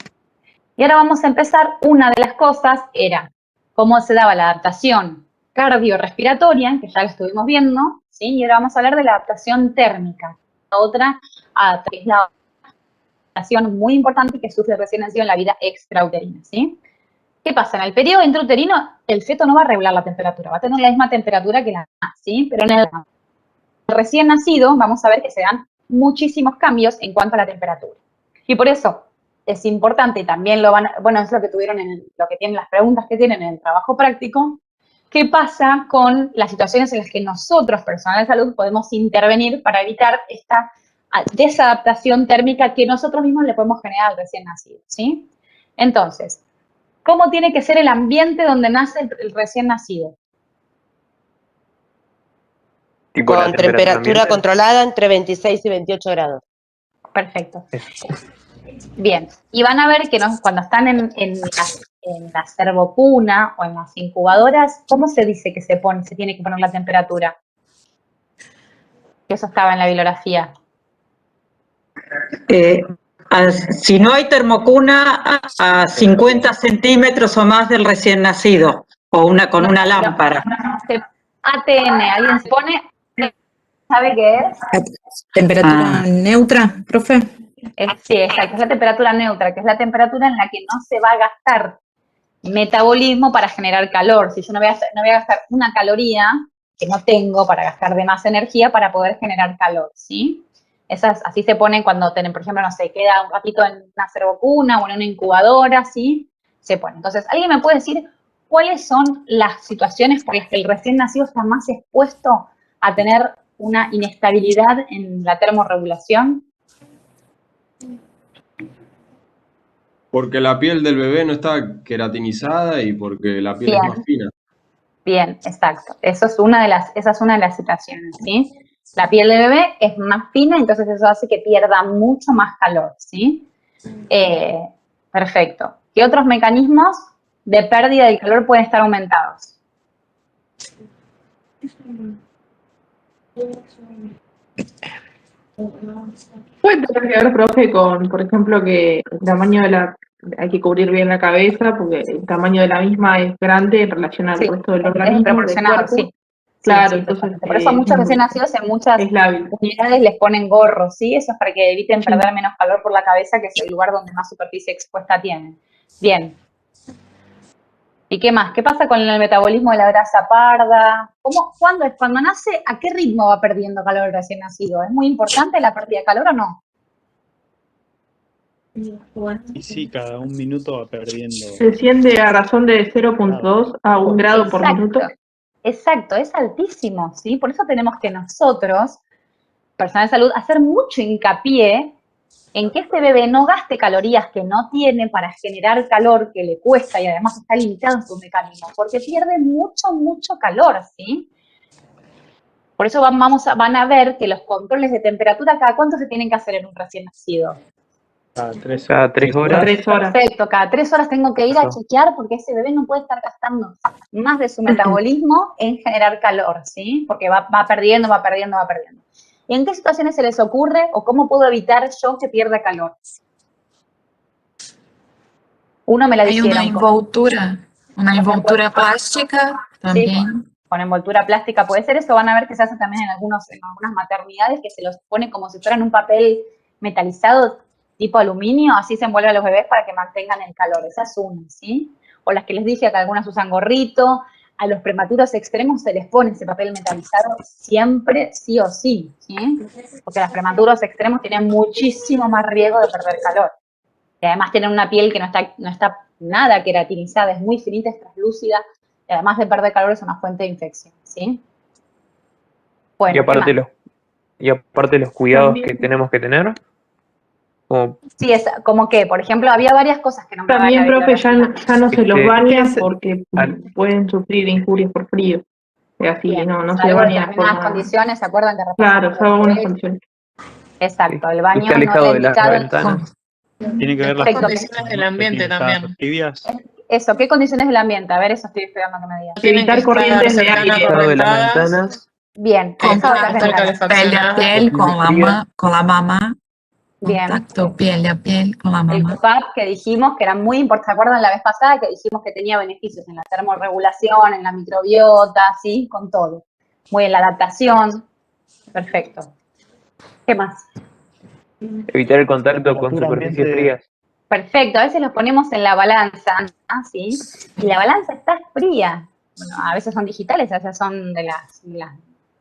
A: y ahora vamos a empezar. Una de las cosas era cómo se daba la adaptación cardiorrespiratoria, que ya lo estuvimos viendo, ¿sí? Y ahora vamos a hablar de la adaptación térmica. La otra es la adaptación muy importante que sufre el recién nacido en la vida extrauterina, ¿sí? ¿Qué pasa? En el periodo intrauterino, el feto no va a regular la temperatura, va a tener la misma temperatura que la mamá, ¿sí? Pero en el recién nacido vamos a ver que se dan muchísimos cambios en cuanto a la temperatura. Y por eso es importante, y también lo van a, bueno, es lo que tuvieron lo que tienen las preguntas que tienen en el trabajo práctico, ¿qué pasa con las situaciones en las que nosotros, personal de salud, podemos intervenir para evitar esta desadaptación térmica que nosotros mismos le podemos generar al recién nacido, ¿sí? Entonces, ¿cómo tiene que ser el ambiente donde nace el recién nacido?
G: Tipo
E: Con temperatura controlada entre 26 y 28 grados.
A: Perfecto. Bien, y van a ver que cuando están en la servocuna o en las incubadoras, ¿cómo se dice que se tiene que poner la temperatura? Que eso estaba en la bibliografía.
M: Si no hay termocuna, a 50 centímetros o más del recién nacido, o con una lámpara.
A: ATN, ¿alguien se pone? ¿Sabe qué es?
N: ¿Temperatura neutra, profe?
A: Sí, exacto, es la temperatura neutra, que es la temperatura en la que no se va a gastar metabolismo para generar calor. Si yo no voy a gastar una caloría que no tengo para gastar de más energía para poder generar calor, ¿sí? Así se ponen cuando tienen, por ejemplo, no sé, queda un ratito en una servocuna o en una incubadora, ¿sí? Se pone. Entonces, ¿alguien me puede decir cuáles son las situaciones por las que el recién nacido está más expuesto a tener una inestabilidad en la termorregulación?
F: Porque la piel del bebé no está queratinizada y porque la piel es más fina.
A: Bien, exacto. Esa es una de las situaciones, ¿sí? La piel del bebé es más fina, entonces eso hace que pierda mucho más calor, ¿sí? Perfecto. ¿Qué otros mecanismos de pérdida del calor pueden estar aumentados?
L: Puede tener que ver, profe, con, por ejemplo, que el tamaño de la... Hay que cubrir bien la cabeza porque el tamaño de la misma es grande en relación al resto del
A: Es
L: organismo, del
A: desproporcionado,
L: cuerpo.
A: sí.
L: Claro,
A: Sí,
L: entonces
A: totalmente. Por eso a muchos recién nacidos en muchas
L: es lábil.
A: unidades les ponen gorros, ¿sí? Eso es para que eviten perder menos calor por la cabeza, que es el lugar donde más superficie expuesta tienen. Bien. ¿Y qué más? ¿Qué pasa con el metabolismo de la grasa parda? Cuando nace, a qué ritmo va perdiendo calor el recién nacido? ¿Es muy importante la pérdida de calor o no?
O: Y sí, cada un minuto va perdiendo.
L: Se siente a razón de 0.2 a 1 grado por minuto.
A: Exacto, es altísimo, ¿sí? Por eso tenemos que nosotros, personal de salud, hacer mucho hincapié en que este bebé no gaste calorías que no tiene para generar calor que le cuesta y además está limitado en sus mecanismos, porque pierde mucho calor, ¿sí? Por eso van a ver que los controles de temperatura, ¿cada cuánto se tienen que hacer en un recién nacido?
G: Cada 3 horas.
A: Perfecto, cada 3 horas tengo que ir a chequear porque ese bebé no puede estar gastando más de su metabolismo en generar calor, ¿sí? Porque va perdiendo. ¿Y en qué situaciones se les ocurre o cómo puedo evitar yo que pierda calor? Uno me la
N: Hay
A: dijeron.
N: una envoltura plástica también.
A: Sí, con envoltura plástica puede ser eso. Van a ver que se hace también en algunas maternidades, que se los pone como si fueran un papel metalizado tipo aluminio, así se envuelve a los bebés para que mantengan el calor. Esa es una, ¿sí? O las que les dije que algunas usan gorrito. A los prematuros extremos se les pone ese papel metalizado siempre, sí o sí, ¿sí? Porque los prematuros extremos tienen muchísimo más riesgo de perder calor. Y además tienen una piel que no está nada queratinizada, es muy finita, es translúcida, y además de perder calor es una fuente de infección, ¿sí? Bueno,
G: y aparte los cuidados que tenemos que tener.
A: Sí, es como que, por ejemplo, había varias cosas que nombraba.
L: También, profe, ya no se los bañan porque pueden sufrir injurias por frío. Así que no se bañan en
A: determinadas condiciones, ¿se acuerdan que
L: Claro, salvo algunas condiciones.
A: Exacto, el baño
G: está alejado
A: no
G: de las
A: indicado.
G: ventanas.
O: Tiene que ver las
A: condiciones
O: del ambiente también. Tibias.
A: Eso, ¿qué condiciones del ambiente? A ver, eso estoy esperando que me digas.
L: Evitar corrientes de aire.
G: Alejado de las ventanas.
A: Bien,
N: Piel con la mamá.
A: Bien.
N: Contacto piel a piel con la mamá.
A: El COPAP que dijimos que era muy importante, ¿se acuerdan la vez pasada que dijimos que tenía beneficios en la termorregulación, en la microbiota, sí, con todo? Muy en la adaptación. Perfecto. ¿Qué más?
G: Evitar el contacto con superficies frías.
A: Perfecto, a veces los ponemos en la balanza, ¿sí? Y la balanza está fría. Bueno, a veces son digitales, a veces son de las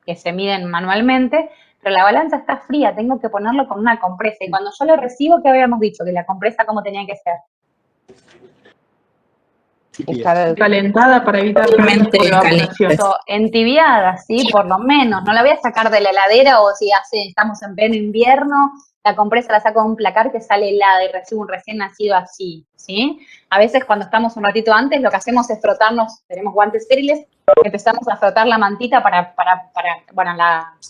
A: que se miden manualmente, pero la balanza está fría, tengo que ponerlo con una compresa. Y cuando yo lo recibo, ¿qué habíamos dicho? Que la compresa, ¿cómo tenía que ser?
L: Calentada para evitar
A: entibiada, ¿sí? Por lo menos. No la voy a sacar de la heladera o si estamos en pleno invierno, la compresa la saco de un placar que sale helada y recibo un recién nacido así, ¿sí? A veces cuando estamos un ratito antes, lo que hacemos es frotarnos, tenemos guantes estériles, empezamos a frotar la mantita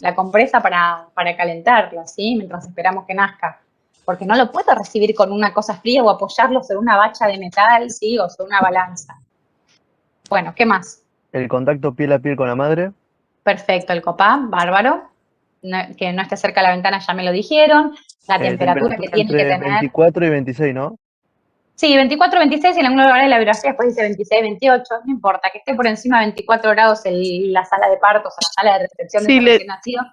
A: la compresa para calentarla, ¿sí? Mientras esperamos que nazca. Porque no lo puedo recibir con una cosa fría o apoyarlo sobre una bacha de metal, ¿sí? O sobre una balanza. Bueno, ¿qué más?
P: El contacto piel a piel con la madre.
A: Perfecto, el COPAP, bárbaro. Que no esté cerca de la ventana, ya me lo dijeron. La temperatura que tiene que tener.
P: 24 y 26, ¿no?
A: Sí, 24, 26 y el ángulo de la biografía después dice 26, 28. No importa, que esté por encima de 24 grados en la sala de partos o la sala de recepción de recién nacido.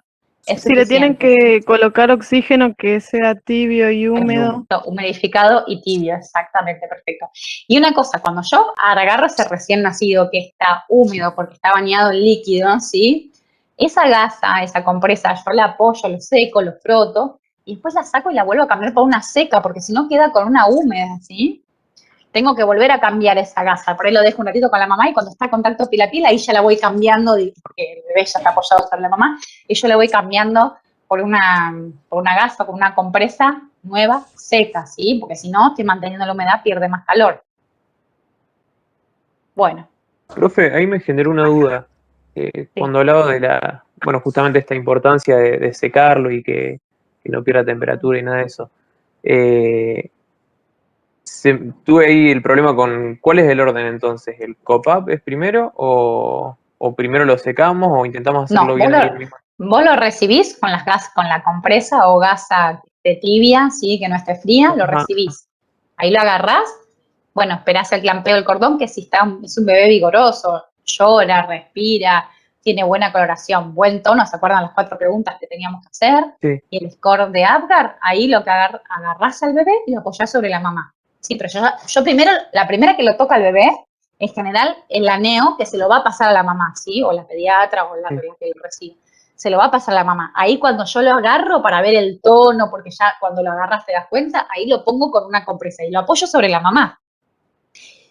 J: Si le tienen que colocar oxígeno que sea tibio y húmedo.
A: Humedificado y tibio, exactamente, perfecto. Y una cosa, cuando yo agarro ese recién nacido que está húmedo porque está bañado en líquido, ¿sí? Esa gasa, esa compresa, yo la apoyo, lo seco, lo froto, y después la saco y la vuelvo a cambiar por una seca, porque si no queda con una húmeda, ¿sí? Tengo que volver a cambiar esa gasa. Por ahí lo dejo un ratito con la mamá y cuando está en contacto piel a piel, ahí ya la voy cambiando, porque el bebé ya está apoyado sobre la mamá, y yo la voy cambiando por una gasa, por una compresa nueva, seca, ¿sí? Porque si no, estoy manteniendo la humedad, pierde más calor. Bueno.
G: Profe, ahí me generó una duda. Cuando hablaba de justamente esta importancia de secarlo y que no pierda temperatura y nada de eso. Tuve ahí el problema con, ¿cuál es el orden entonces? ¿El COPAP es primero o primero lo secamos o intentamos hacerlo bien ahí mismo?
A: Vos lo recibís con con la compresa o gasa tibia, ¿sí? Que no esté fría, lo recibís. Ahí lo agarrás, bueno, esperás el clampeo del cordón, que si es un bebé vigoroso, llora, respira, tiene buena coloración, buen tono, ¿se acuerdan las 4 preguntas que teníamos que hacer?
G: Sí.
A: Y el score de Apgar, ahí lo que agarrás al bebé y lo apoyás sobre la mamá. Sí, pero yo primero, la primera que lo toca al bebé, en general, es la neo, que se lo va a pasar a la mamá, ¿sí? O la pediatra o la que lo recibe. Se lo va a pasar a la mamá. Ahí cuando yo lo agarro para ver el tono, porque ya cuando lo agarras te das cuenta, ahí lo pongo con una compresa y lo apoyo sobre la mamá.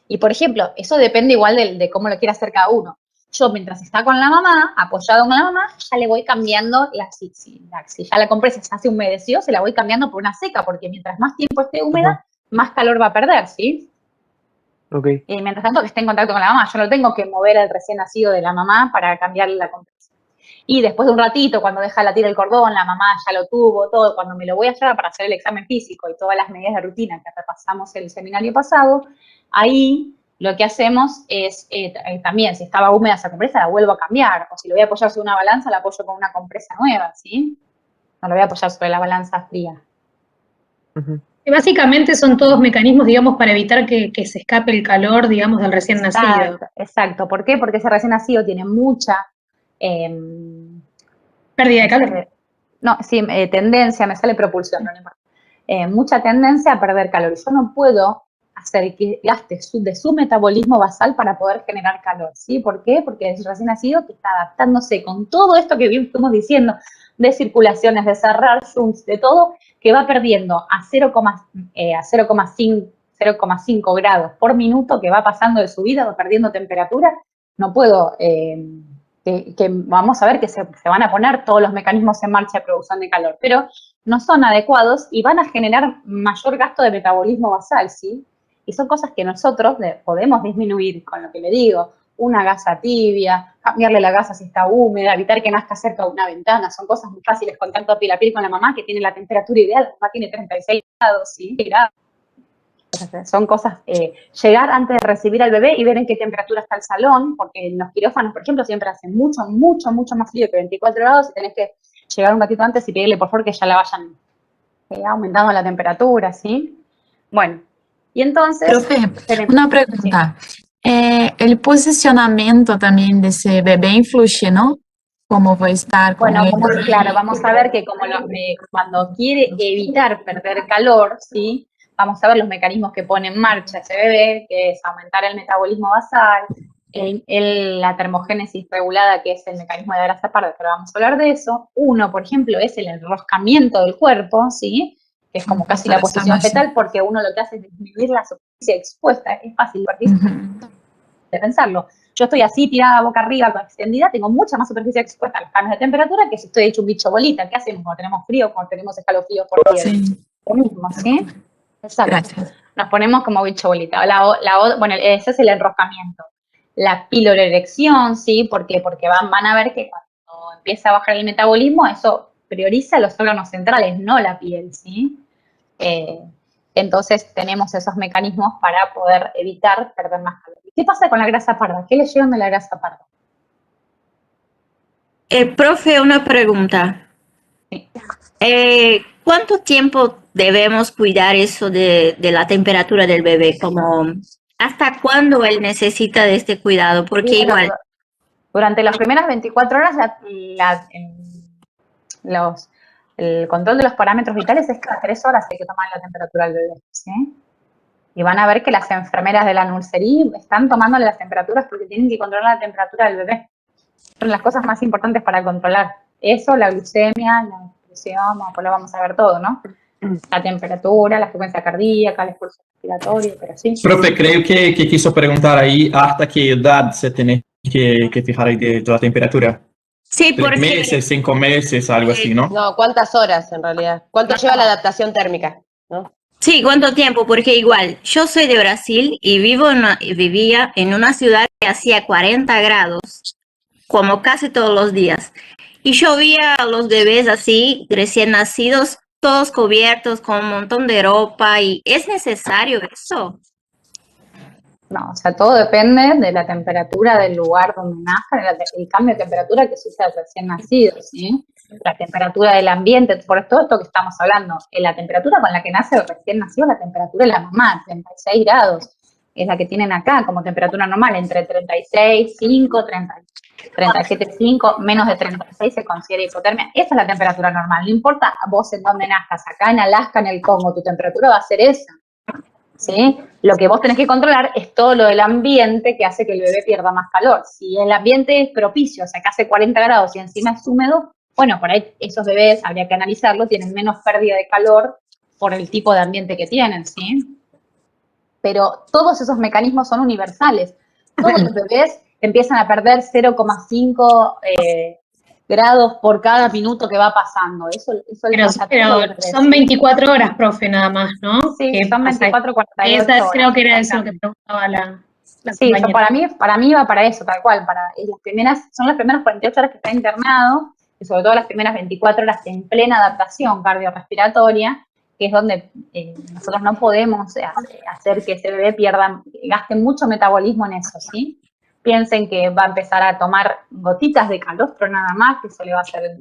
A: Y por ejemplo, eso depende igual de cómo lo quiera hacer cada uno. Yo mientras está con la mamá, apoyado con la mamá, ya le voy cambiando, si ya la compresa ya se humedeció, se la voy cambiando por una seca, porque mientras más tiempo esté húmeda, más calor va a perder, ¿sí?
G: Okay.
A: Y mientras tanto que esté en contacto con la mamá, yo no tengo que mover al recién nacido de la mamá para cambiarle la compresa. Y después de un ratito, cuando deja latir el cordón, la mamá ya lo tuvo, todo, cuando me lo voy a llevar para hacer el examen físico y todas las medidas de rutina que repasamos el seminario pasado, ahí lo que hacemos es también, si estaba húmeda esa compresa, la vuelvo a cambiar. O si lo voy a apoyar sobre una balanza, la apoyo con una compresa nueva, ¿sí? No lo voy a apoyar sobre la balanza fría.
I: Y básicamente son todos mecanismos, digamos, para evitar que se escape el calor, digamos, del recién nacido.
A: Exacto. ¿Por qué? Porque ese recién nacido tiene mucha...
I: pérdida de calor.
A: No, sí, tendencia, me sale propulsión, no importa. Mucha tendencia a perder calor. Y yo no puedo hacer que gaste de su metabolismo basal para poder generar calor, ¿sí? ¿Por qué? Porque es recién nacido que está adaptándose con todo esto que estamos diciendo, de circulaciones, de cerrar zooms, de todo, que va perdiendo a 0,5 grados por minuto, que va pasando de su vida, va perdiendo temperatura. No puedo... que vamos a ver que se van a poner todos los mecanismos en marcha de producción de calor, pero no son adecuados y van a generar mayor gasto de metabolismo basal, ¿sí? Y son cosas que nosotros podemos disminuir con lo que le digo, una gasa tibia, cambiarle la gasa si está húmeda, evitar que nazca cerca de una ventana, son cosas muy fáciles, contacto piel a piel con la mamá, que tiene la temperatura ideal, la mamá tiene 36 grados, ¿sí? Son cosas, llegar antes de recibir al bebé y ver en qué temperatura está el salón, porque en los quirófanos, por ejemplo, siempre hace mucho más frío que 24 grados y tenés que llegar un ratito antes y pedirle por favor que ya la vayan aumentando la temperatura, ¿sí? Bueno, y entonces...
N: Profe, una pregunta. El posicionamiento también de ese bebé influye, ¿no? ¿Cómo va a estar con él?
A: Claro, vamos a ver que cuando quiere evitar perder calor, ¿sí? Vamos a ver los mecanismos que pone en marcha ese bebé, que es aumentar el metabolismo basal, la termogénesis regulada, que es el mecanismo de la grasa parda, pero vamos a hablar de eso. Uno, por ejemplo, es el enroscamiento del cuerpo, ¿sí? Que es como casi la posición fetal, porque uno lo que hace es disminuir la superficie expuesta. Es fácil de pensarlo. Yo estoy así, tirada boca arriba, extendida, tengo mucha más superficie expuesta a los cambios de temperatura que si estoy hecho un bicho bolita. ¿Qué hacemos cuando tenemos frío, cuando tenemos escalofríos por tierra? Lo mismo, ¿sí? Exacto.
N: Gracias.
A: Nos ponemos como bicho bolita. Bueno, ese es el enroscamiento. La pilorerección, ¿sí? ¿Por qué? Porque van a ver que cuando empieza a bajar el metabolismo, eso prioriza los órganos centrales, no la piel, ¿sí? Entonces tenemos esos mecanismos para poder evitar perder más calor. ¿Qué pasa con la grasa parda? ¿Qué le llevan de la grasa parda?
Q: Profe, una pregunta.
A: Sí.
Q: ¿Cuánto tiempo debemos cuidar eso de la temperatura del bebé? Como, ¿hasta cuándo él necesita de este cuidado? Porque igual...
A: Durante las primeras 24 horas el control de los parámetros vitales es cada 3 horas hay que tomar la temperatura del bebé, ¿sí? Y van a ver que las enfermeras de la nursería están tomándole las temperaturas porque tienen que controlar la temperatura del bebé. Son las cosas más importantes para controlar. Eso, la glucemia, la presión, pues lo vamos a ver todo, ¿no? La temperatura, la frecuencia cardíaca, el esfuerzo respiratorio, pero sí.
R: Profe, creo que quiso preguntar ahí hasta qué edad se tiene que fijar ahí de la temperatura.
Q: Sí,
R: 3 meses, 5 meses, algo así, ¿no?
E: No, ¿cuántas horas en realidad? ¿Cuánto lleva la adaptación térmica? ¿No?
Q: Sí, ¿cuánto tiempo? Porque igual, yo soy de Brasil y vivía en una ciudad que hacía 40 grados, como casi todos los días. Y yo veía a los bebés así, recién nacidos, todos cubiertos con un montón de ropa. ¿Y es necesario eso?
A: No, o sea, todo depende de la temperatura del lugar donde nazca, el cambio de temperatura que sucede al recién nacido, ¿sí? La temperatura del ambiente, por todo esto que estamos hablando, la temperatura con la que nace el recién nacido es la temperatura de la mamá, 36 grados, es la que tienen acá como temperatura normal, entre 36,5, 37,5, menos de 36 se considera hipotermia. Esa es la temperatura normal, no importa vos en dónde nazcas, acá en Alaska, en el Congo, tu temperatura va a ser esa, ¿sí? Lo que vos tenés que controlar es todo lo del ambiente que hace que el bebé pierda más calor. Si el ambiente es propicio, o sea, que hace 40 grados y encima es húmedo, bueno, por ahí esos bebés, habría que analizarlo, tienen menos pérdida de calor por el tipo de ambiente que tienen, ¿sí? Pero todos esos mecanismos son universales. Todos los bebés empiezan a perder 0,5 grados por cada minuto que va pasando. Eso
I: Pero son 24 horas, profe, nada más, ¿no?
A: Sí, son 24, 48 horas.
I: Creo que era eso lo que preguntaba la
A: sí,
I: compañera.
A: para mí va para eso, tal cual. Son las primeras 48 horas que está internado, y sobre todo las primeras 24 horas en plena adaptación cardiorrespiratoria, que es donde nosotros no podemos hacer que ese bebé gaste mucho metabolismo en eso, ¿sí? Piensen que va a empezar a tomar gotitas de calostro nada más, que eso le va a hacer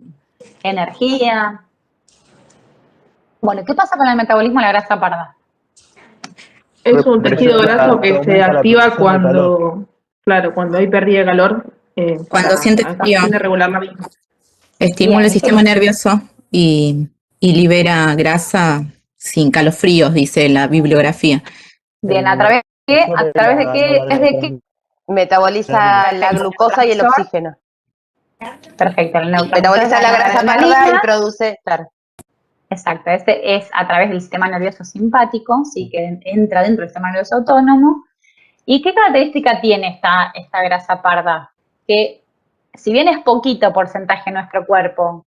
A: energía. Bueno, ¿qué pasa con el metabolismo de la grasa parda?
L: Es un tejido graso que se activa cuando, claro, cuando hay pérdida de calor.
S: Cuando siente frío.
L: Regular la misma.
S: Estimula el sistema nervioso y libera grasa sin calofríos, dice la bibliografía.
A: Bien, ¿a través de qué?
E: Metaboliza la glucosa y el oxígeno.
A: Perfecto.
E: Metaboliza la grasa parda y produce, claro.
A: Exacto, este es a través del sistema nervioso simpático, ¿sí? Que entra dentro del sistema nervioso autónomo. ¿Y qué característica tiene esta grasa parda? Que si bien es poquito porcentaje en nuestro cuerpo,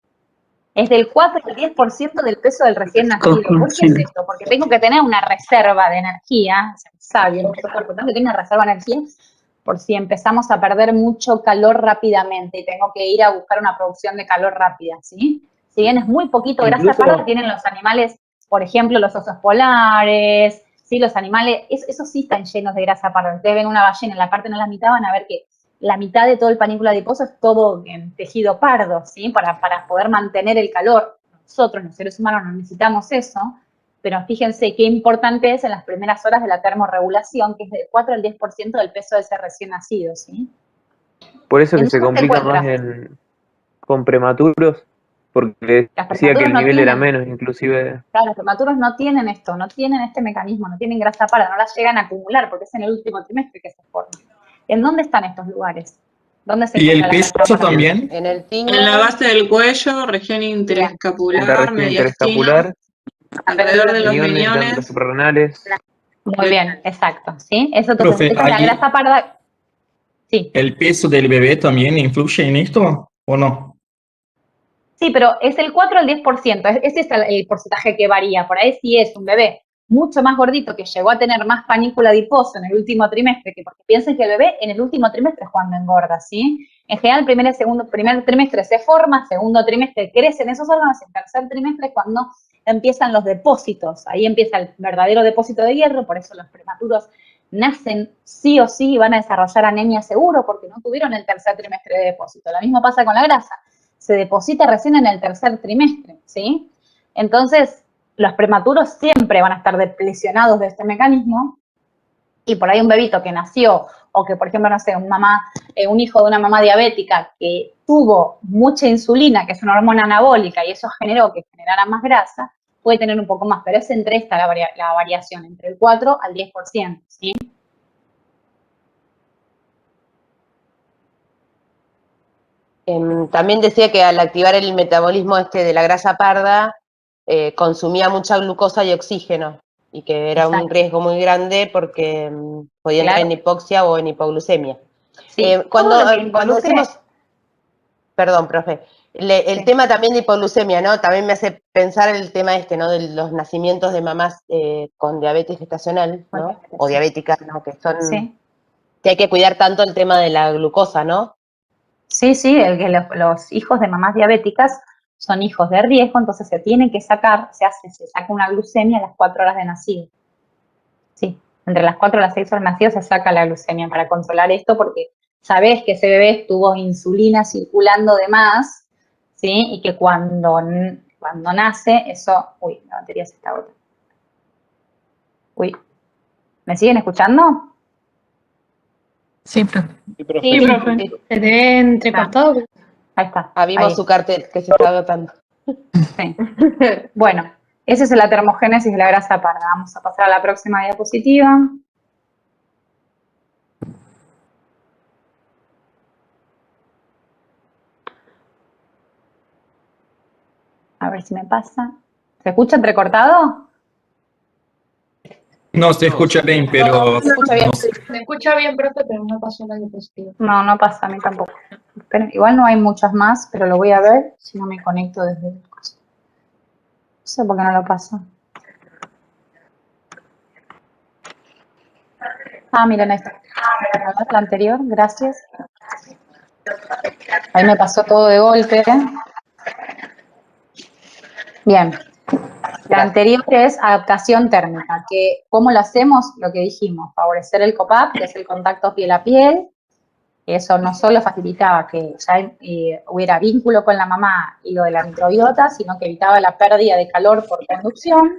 A: es del 4 al 10% del peso del recién nacido. ¿Por qué es esto? Porque tengo que tener una reserva de energía, sabio, nuestro cuerpo tengo que tener una reserva de energía por si empezamos a perder mucho calor rápidamente y tengo que ir a buscar una producción de calor rápida, ¿sí? Si bien es muy poquito grasa parda, tienen los animales, por ejemplo, los osos polares, ¿sí? Los animales, esos sí están llenos de grasa parda. Ustedes ven una ballena en la parte de la mitad, van a ver que la mitad de todo el panículo adiposo es todo en tejido pardo, ¿sí? Para poder mantener el calor. Nosotros, los seres humanos, no necesitamos eso, pero fíjense qué importante es en las primeras horas de la termorregulación, que es del 4 al 10% del peso de ese recién nacido, ¿sí?
G: Por eso que se complica más con prematuros, porque decía que el nivel era menos, inclusive.
A: Claro, los prematuros no tienen esto, no tienen este mecanismo, no tienen grasa parda, no la llegan a acumular, porque es en el último trimestre que se forma. ¿En dónde están estos lugares? ¿Dónde se
R: ¿Y el peso también?
E: En
T: la base del cuello, región interescapular,
G: en la región interescapular,
T: alrededor de los
G: riñones,
T: riñones.
G: suprarrenales.
A: Muy bien, exacto, ¿sí? Eso
R: Profe,
A: entonces, la grasa parda. Sí.
R: ¿El peso del bebé también influye en esto o no?
A: Sí, pero es el 4 al 10%, ese es el porcentaje que varía. Por ahí sí es un bebé mucho más gordito que llegó a tener más panícula adiposo en el último trimestre, que porque piensen que el bebé en el último trimestre es cuando engorda, ¿sí? En general, primer trimestre se forma, segundo trimestre crecen esos órganos, y el tercer trimestre es cuando empiezan los depósitos. Ahí empieza el verdadero depósito de hierro, por eso los prematuros nacen sí o sí y van a desarrollar anemia seguro porque no tuvieron el tercer trimestre de depósito. Lo mismo pasa con la grasa. Se deposita recién en el tercer trimestre, ¿sí? Entonces, los prematuros siempre van a estar lesionados de este mecanismo y por ahí un bebito que nació o que, por ejemplo, no sé, un hijo de una mamá diabética que tuvo mucha insulina, que es una hormona anabólica, y eso generó que generara más grasa, puede tener un poco más, pero es entre esta la variación, entre el 4 al 10%, ¿sí?
E: También decía que al activar el metabolismo de la grasa parda, consumía mucha glucosa y oxígeno, y que era un riesgo muy grande porque podía entrar en hipoxia o en hipoglucemia.
A: Sí,
E: cuando decimos, perdón, profe, el tema también de hipoglucemia, ¿no? También me hace pensar el tema ¿no? De los nacimientos de mamás con diabetes gestacional, ¿no? O diabéticas, ¿no? Que son, que hay que cuidar tanto el tema de la glucosa, ¿no?
A: Sí, los hijos de mamás diabéticas son hijos de riesgo, entonces se tienen que sacar, se saca una glucemia a las 4 horas de nacido. Sí, entre las 4 y las 6 horas nacido se saca la glucemia para controlar esto, porque sabés que ese bebé estuvo insulina circulando de más, ¿sí? Y que cuando nace, eso... Uy, la batería se está agotando. Uy, ¿me siguen escuchando?
N: Sí, profe.
I: Sí, profe. Se te ve entrecortado.
A: Ahí está.
E: Vimos
A: Ahí.
E: su cartel que se está agotando.
A: Sí. Bueno, esa es la termogénesis de la grasa parda. Vamos a pasar a la próxima diapositiva. A ver si me pasa. ¿Se escucha entrecortado?
R: No se escucha bien, pero...
A: Se escucha bien.
R: no sé.
I: Se escucha bien, profe, pero no pasó la diapositiva.
A: No, no pasa, a mí tampoco. Pero igual no hay muchas más, pero lo voy a ver si no me conecto desde el... No sé por qué no lo pasa. Miren, ahí está. La anterior, gracias. Ahí me pasó todo de golpe. Bien. La anterior es adaptación térmica, que ¿cómo lo hacemos? Lo que dijimos, favorecer el COPAP, que es el contacto piel a piel. Eso no solo facilitaba que ya hubiera vínculo con la mamá y lo de la microbiota, sino que evitaba la pérdida de calor por conducción.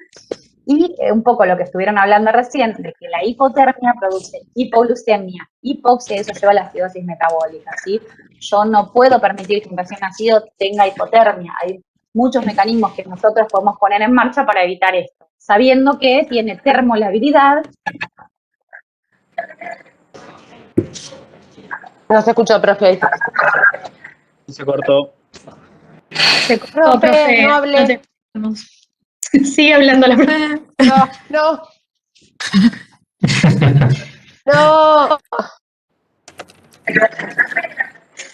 A: Y un poco lo que estuvieron hablando recién, de que la hipotermia produce hipoglucemia, hipoxia, y eso lleva a la acidosis metabólica, ¿sí? Yo no puedo permitir que un recién nacido tenga hipotermia. Hay muchos mecanismos que nosotros podemos poner en marcha para evitar esto, sabiendo que tiene termolabilidad.
E: No se escuchó, profe.
O: Se cortó.
I: Se cortó, profe.
E: No hable.
I: Sigue hablando la profe.
E: No. No.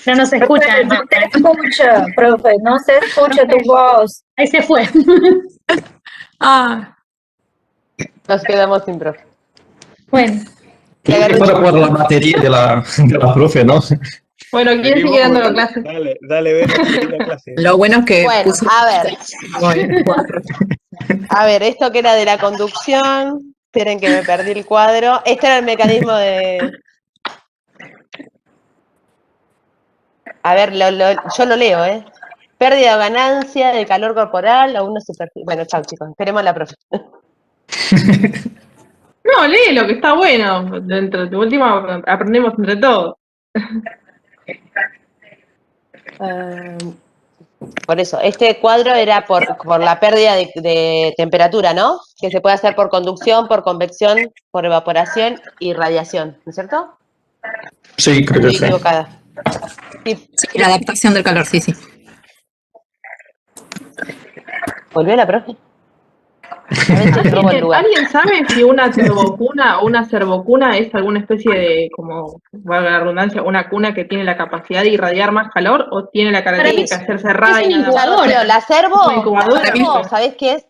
I: No nos escucha.
D: No te escucha, profe, no se escucha tu voz.
I: Ahí se fue.
E: Nos quedamos sin profe.
I: Bueno.
R: Para por la batería de la profe, ¿no?
T: Bueno, ¿quién sigue dando la clase?
O: Dale, ven, sigue la clase.
S: Lo bueno es que
E: Bueno,
S: puso...
E: a ver, esto que era de la conducción, esperen que me perdí el cuadro. Este era el mecanismo de... A ver, yo lo leo, ¿eh? Pérdida o ganancia de calor corporal o una superficie. Bueno, chao chicos, esperemos a la profe.
T: No, léelo, que está bueno. De última aprendemos entre todos.
E: Por eso, este cuadro era por la pérdida de temperatura, ¿no? Que se puede hacer por conducción, por convección, por evaporación y radiación, ¿no es cierto?
R: Sí, creo que
E: Estoy
R: sí.
E: equivocada.
S: Sí, la adaptación del calor, sí.
E: ¿Volvió la profe?
T: ¿Alguien sabe si una turbocuna o una cervocuna es alguna especie de, como valga la redundancia, una cuna que tiene la capacidad de irradiar más calor o tiene la característica de ser cerrada y nada?
E: La servo, ¿sabés qué es?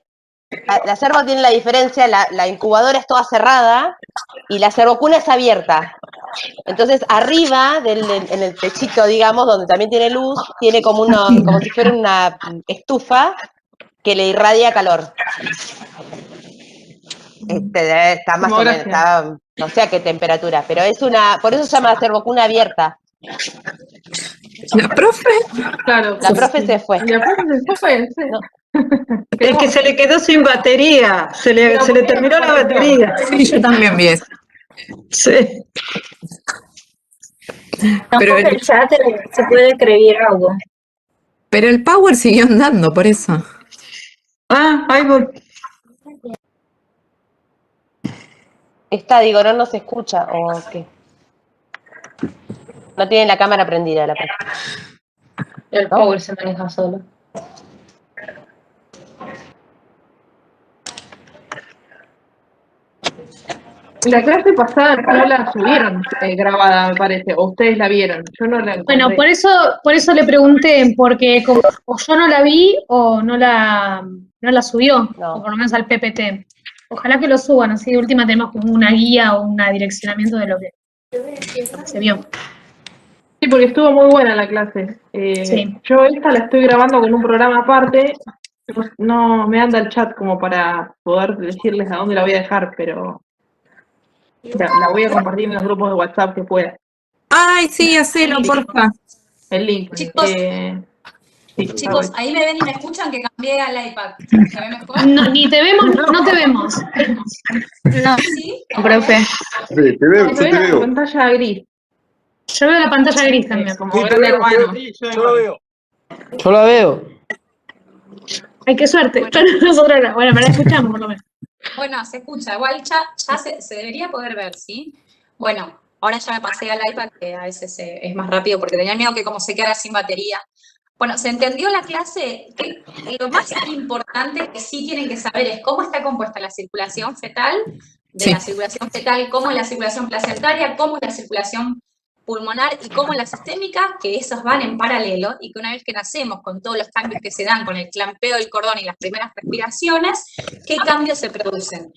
E: La servo tiene la diferencia, la incubadora es toda cerrada y la cervocuna es abierta. Entonces arriba, en el techito, digamos, donde también tiene luz, tiene como si fuera una estufa que le irradia calor. Está más o menos, está, no sé a qué temperatura, pero es por eso se llama cervocuna abierta.
S: ¿La profe?
T: Claro.
E: La profe se fue.
T: La profe se fue, sí.
E: No.
M: Es que se le quedó sin batería, se le terminó la batería.
S: Sí, yo también vi eso.
M: Sí.
D: Pero en el chat se puede escribir algo.
S: Pero el power siguió andando, por eso.
M: Ahí voy.
E: Digo, no se escucha, ¿o qué? No tiene la cámara prendida la profe.
B: El power se maneja solo.
T: La clase pasada no la subieron grabada, me parece, o ustedes la vieron. Yo no la encontré.
I: Bueno, por eso le pregunté, porque como o yo no la vi o no la subió, o por lo menos al PPT. Ojalá que lo suban, así de última tenemos como una guía o un direccionamiento de lo que se vio.
T: Sí, porque estuvo muy buena la clase.
I: Sí.
T: Yo esta la estoy grabando con un programa aparte. No me anda el chat como para poder decirles a dónde la voy a dejar, pero La voy a compartir en los grupos de WhatsApp que pueda.
S: Ay, sí, hacelo, porfa.
T: El link.
U: Chicos,
T: Sí,
U: chicos, ahí me ven y me escuchan que cambié al iPad. ¿Se ve mejor?
I: No, ni te vemos, no te vemos.
U: No, ¿sí?
D: Profe.
F: Sí, te veo, yo te
T: La
F: veo.
T: pantalla gris.
I: Yo veo la pantalla gris también.
T: Como
O: Sí, te
T: Gran
O: veo,
T: Hermano.
O: yo lo veo.
V: Yo la veo.
I: Ay, qué suerte. Nosotros no. Bueno, pero la escuchamos por lo menos.
U: Bueno, se escucha. Igual ya se debería poder ver, ¿sí? Bueno, ahora ya me pasé al iPad, que a veces es más rápido porque tenía miedo que como se quedara sin batería. Bueno, ¿se entendió la clase? Que lo más importante que sí tienen que saber es cómo está compuesta la circulación fetal,
S: Sí.
U: la circulación fetal, cómo es la circulación placentaria, cómo es la circulación pulmonar y cómo es la sistémica, que esos van en paralelo y que una vez que nacemos con todos los cambios que se dan con el clampeo del cordón y las primeras respiraciones, ¿qué cambios se producen?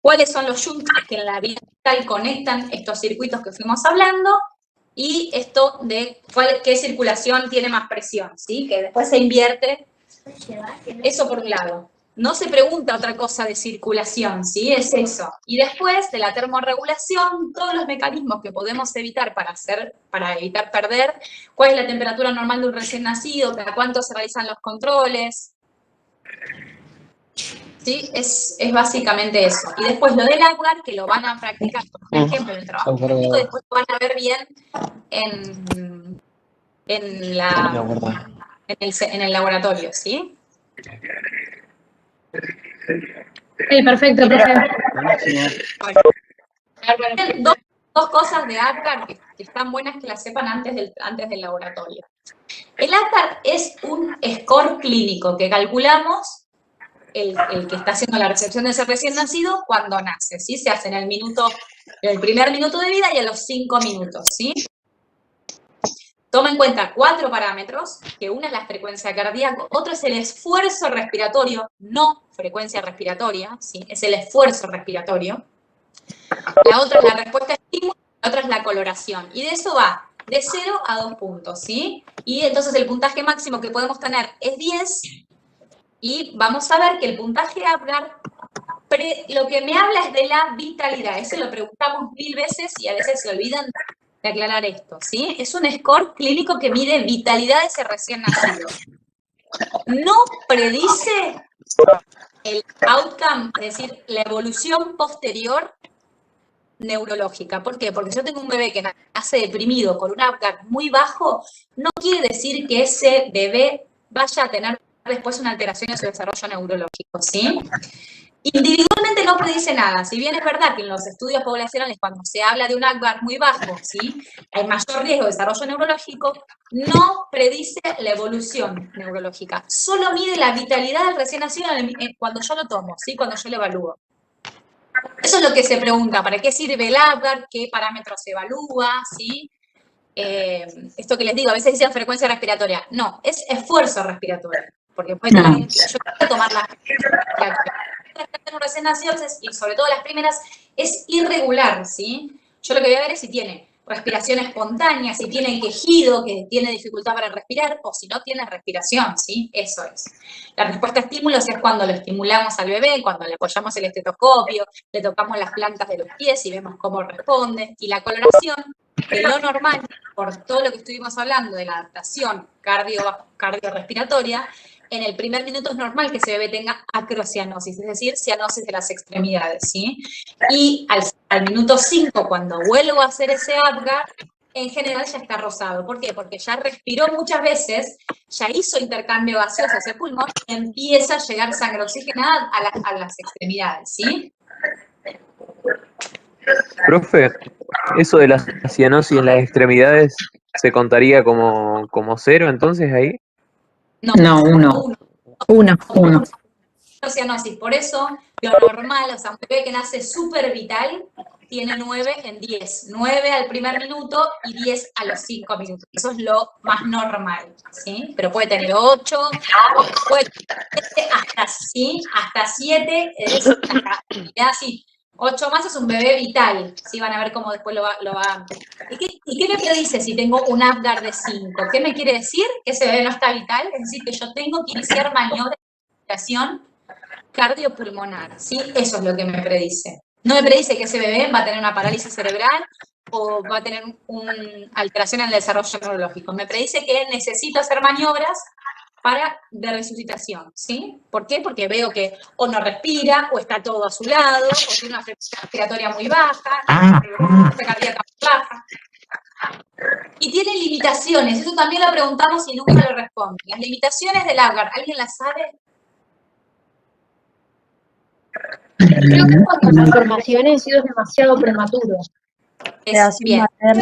U: ¿Cuáles son los shunts que en la vida fetal conectan estos circuitos que fuimos hablando? Y esto de qué circulación tiene más presión, ¿sí? Que después se invierte. Eso por un lado. No se pregunta otra cosa de circulación, ¿sí? Es eso. Y después de la termorregulación, todos los mecanismos que podemos evitar para evitar perder, cuál es la temperatura normal de un recién nacido, cada cuánto se realizan los controles. ¿Sí? Es básicamente eso. Y después lo del Apgar, que lo van a practicar, por ejemplo, en el trabajo práctico, después lo van a ver bien en el laboratorio, ¿sí?
I: Sí, perfecto, profe.
U: Dos cosas de Apgar que están buenas que las sepan antes del laboratorio. El Apgar es un score clínico que calculamos el que está haciendo la recepción de ese recién nacido cuando nace, ¿sí? Se hace en el primer minuto de vida y a los 5 minutos, ¿sí? Toma en cuenta 4 parámetros, que una es la frecuencia cardíaca, otro es el esfuerzo respiratorio, no frecuencia respiratoria, ¿sí? Es el esfuerzo respiratorio. La otra es la respuesta a estímulo, la otra es la coloración. Y de eso va de 0 a 2 puntos, ¿sí? Y entonces el puntaje máximo que podemos tener es 10, y vamos a ver que el puntaje Apgar, lo que me habla es de la vitalidad. Eso lo preguntamos 1000 veces y a veces se olvidan de aclarar esto, ¿sí? Es un score clínico que mide vitalidad de ese recién nacido. No predice el outcome, es decir, la evolución posterior neurológica. ¿Por qué? Porque si yo tengo un bebé que nace deprimido con un Apgar muy bajo, no quiere decir que ese bebé vaya a tener después una alteración en su desarrollo neurológico, ¿sí? Individualmente no predice nada, si bien es verdad que en los estudios poblacionales cuando se habla de un Apgar muy bajo, ¿sí? Hay mayor riesgo de desarrollo neurológico, no predice la evolución neurológica, solo mide la vitalidad del recién nacido cuando yo lo tomo, ¿sí? Cuando yo lo evalúo. Eso es lo que se pregunta, ¿para qué sirve el Apgar? ¿Qué parámetros se evalúa? ¿Sí? Esto que les digo, a veces dicen frecuencia respiratoria, no, es esfuerzo respiratorio. Porque puede tener, yo puedo tomar las recién nacidos y sobre todo las primeras es irregular, ¿sí? Yo lo que voy a ver es si tiene respiración espontánea, si tiene quejido, que tiene dificultad para respirar, o si no tiene respiración, ¿sí? Eso es. La respuesta a estímulos es cuando lo estimulamos al bebé, cuando le apoyamos el estetoscopio, le tocamos las plantas de los pies y vemos cómo responde. Y la coloración, que lo normal, por todo lo que estuvimos hablando de la adaptación cardiorrespiratoria, en el primer minuto es normal que ese bebé tenga acrocianosis, es decir, cianosis de las extremidades, ¿sí? Y al minuto 5, cuando vuelvo a hacer ese Apgar, en general ya está rosado. ¿Por qué? Porque ya respiró muchas veces, ya hizo intercambio gaseoso hacia el pulmón y empieza a llegar sangre oxigenada a las extremidades, ¿sí?
G: Profe, ¿eso de la cianosis en las extremidades se contaría como 0 entonces ahí?
S: No, 1.
U: Cianosis, por eso lo normal, o sea, un bebé que nace súper vital tiene 9 en 10. 9 al primer minuto y 10 a los 5 minutos. Eso es lo más normal, ¿sí? Pero puede tener 8, puede tener hasta 7, así. 8 más es un bebé vital, ¿sí? Van a ver cómo después lo va. ¿Y qué me predice si tengo un Apgar de 5? ¿Qué me quiere decir? Que ese bebé no está vital, es decir, que yo tengo que iniciar maniobras de respiración cardiopulmonar, ¿sí? Eso es lo que me predice. No me predice que ese bebé va a tener una parálisis cerebral o va a tener una alteración en el desarrollo neurológico. Me predice que necesito hacer maniobras de resucitación, ¿sí? ¿Por qué? Porque veo que o no respira, o está todo a su lado, o tiene una frecuencia respiratoria muy baja, una frecuencia cardíaca muy baja. Y tiene limitaciones, eso también lo preguntamos y nunca lo responde. Las limitaciones del Apgar, ¿alguien las sabe?
I: Creo que cuando la formación ha sido demasiado prematuro.
U: Es bien. Si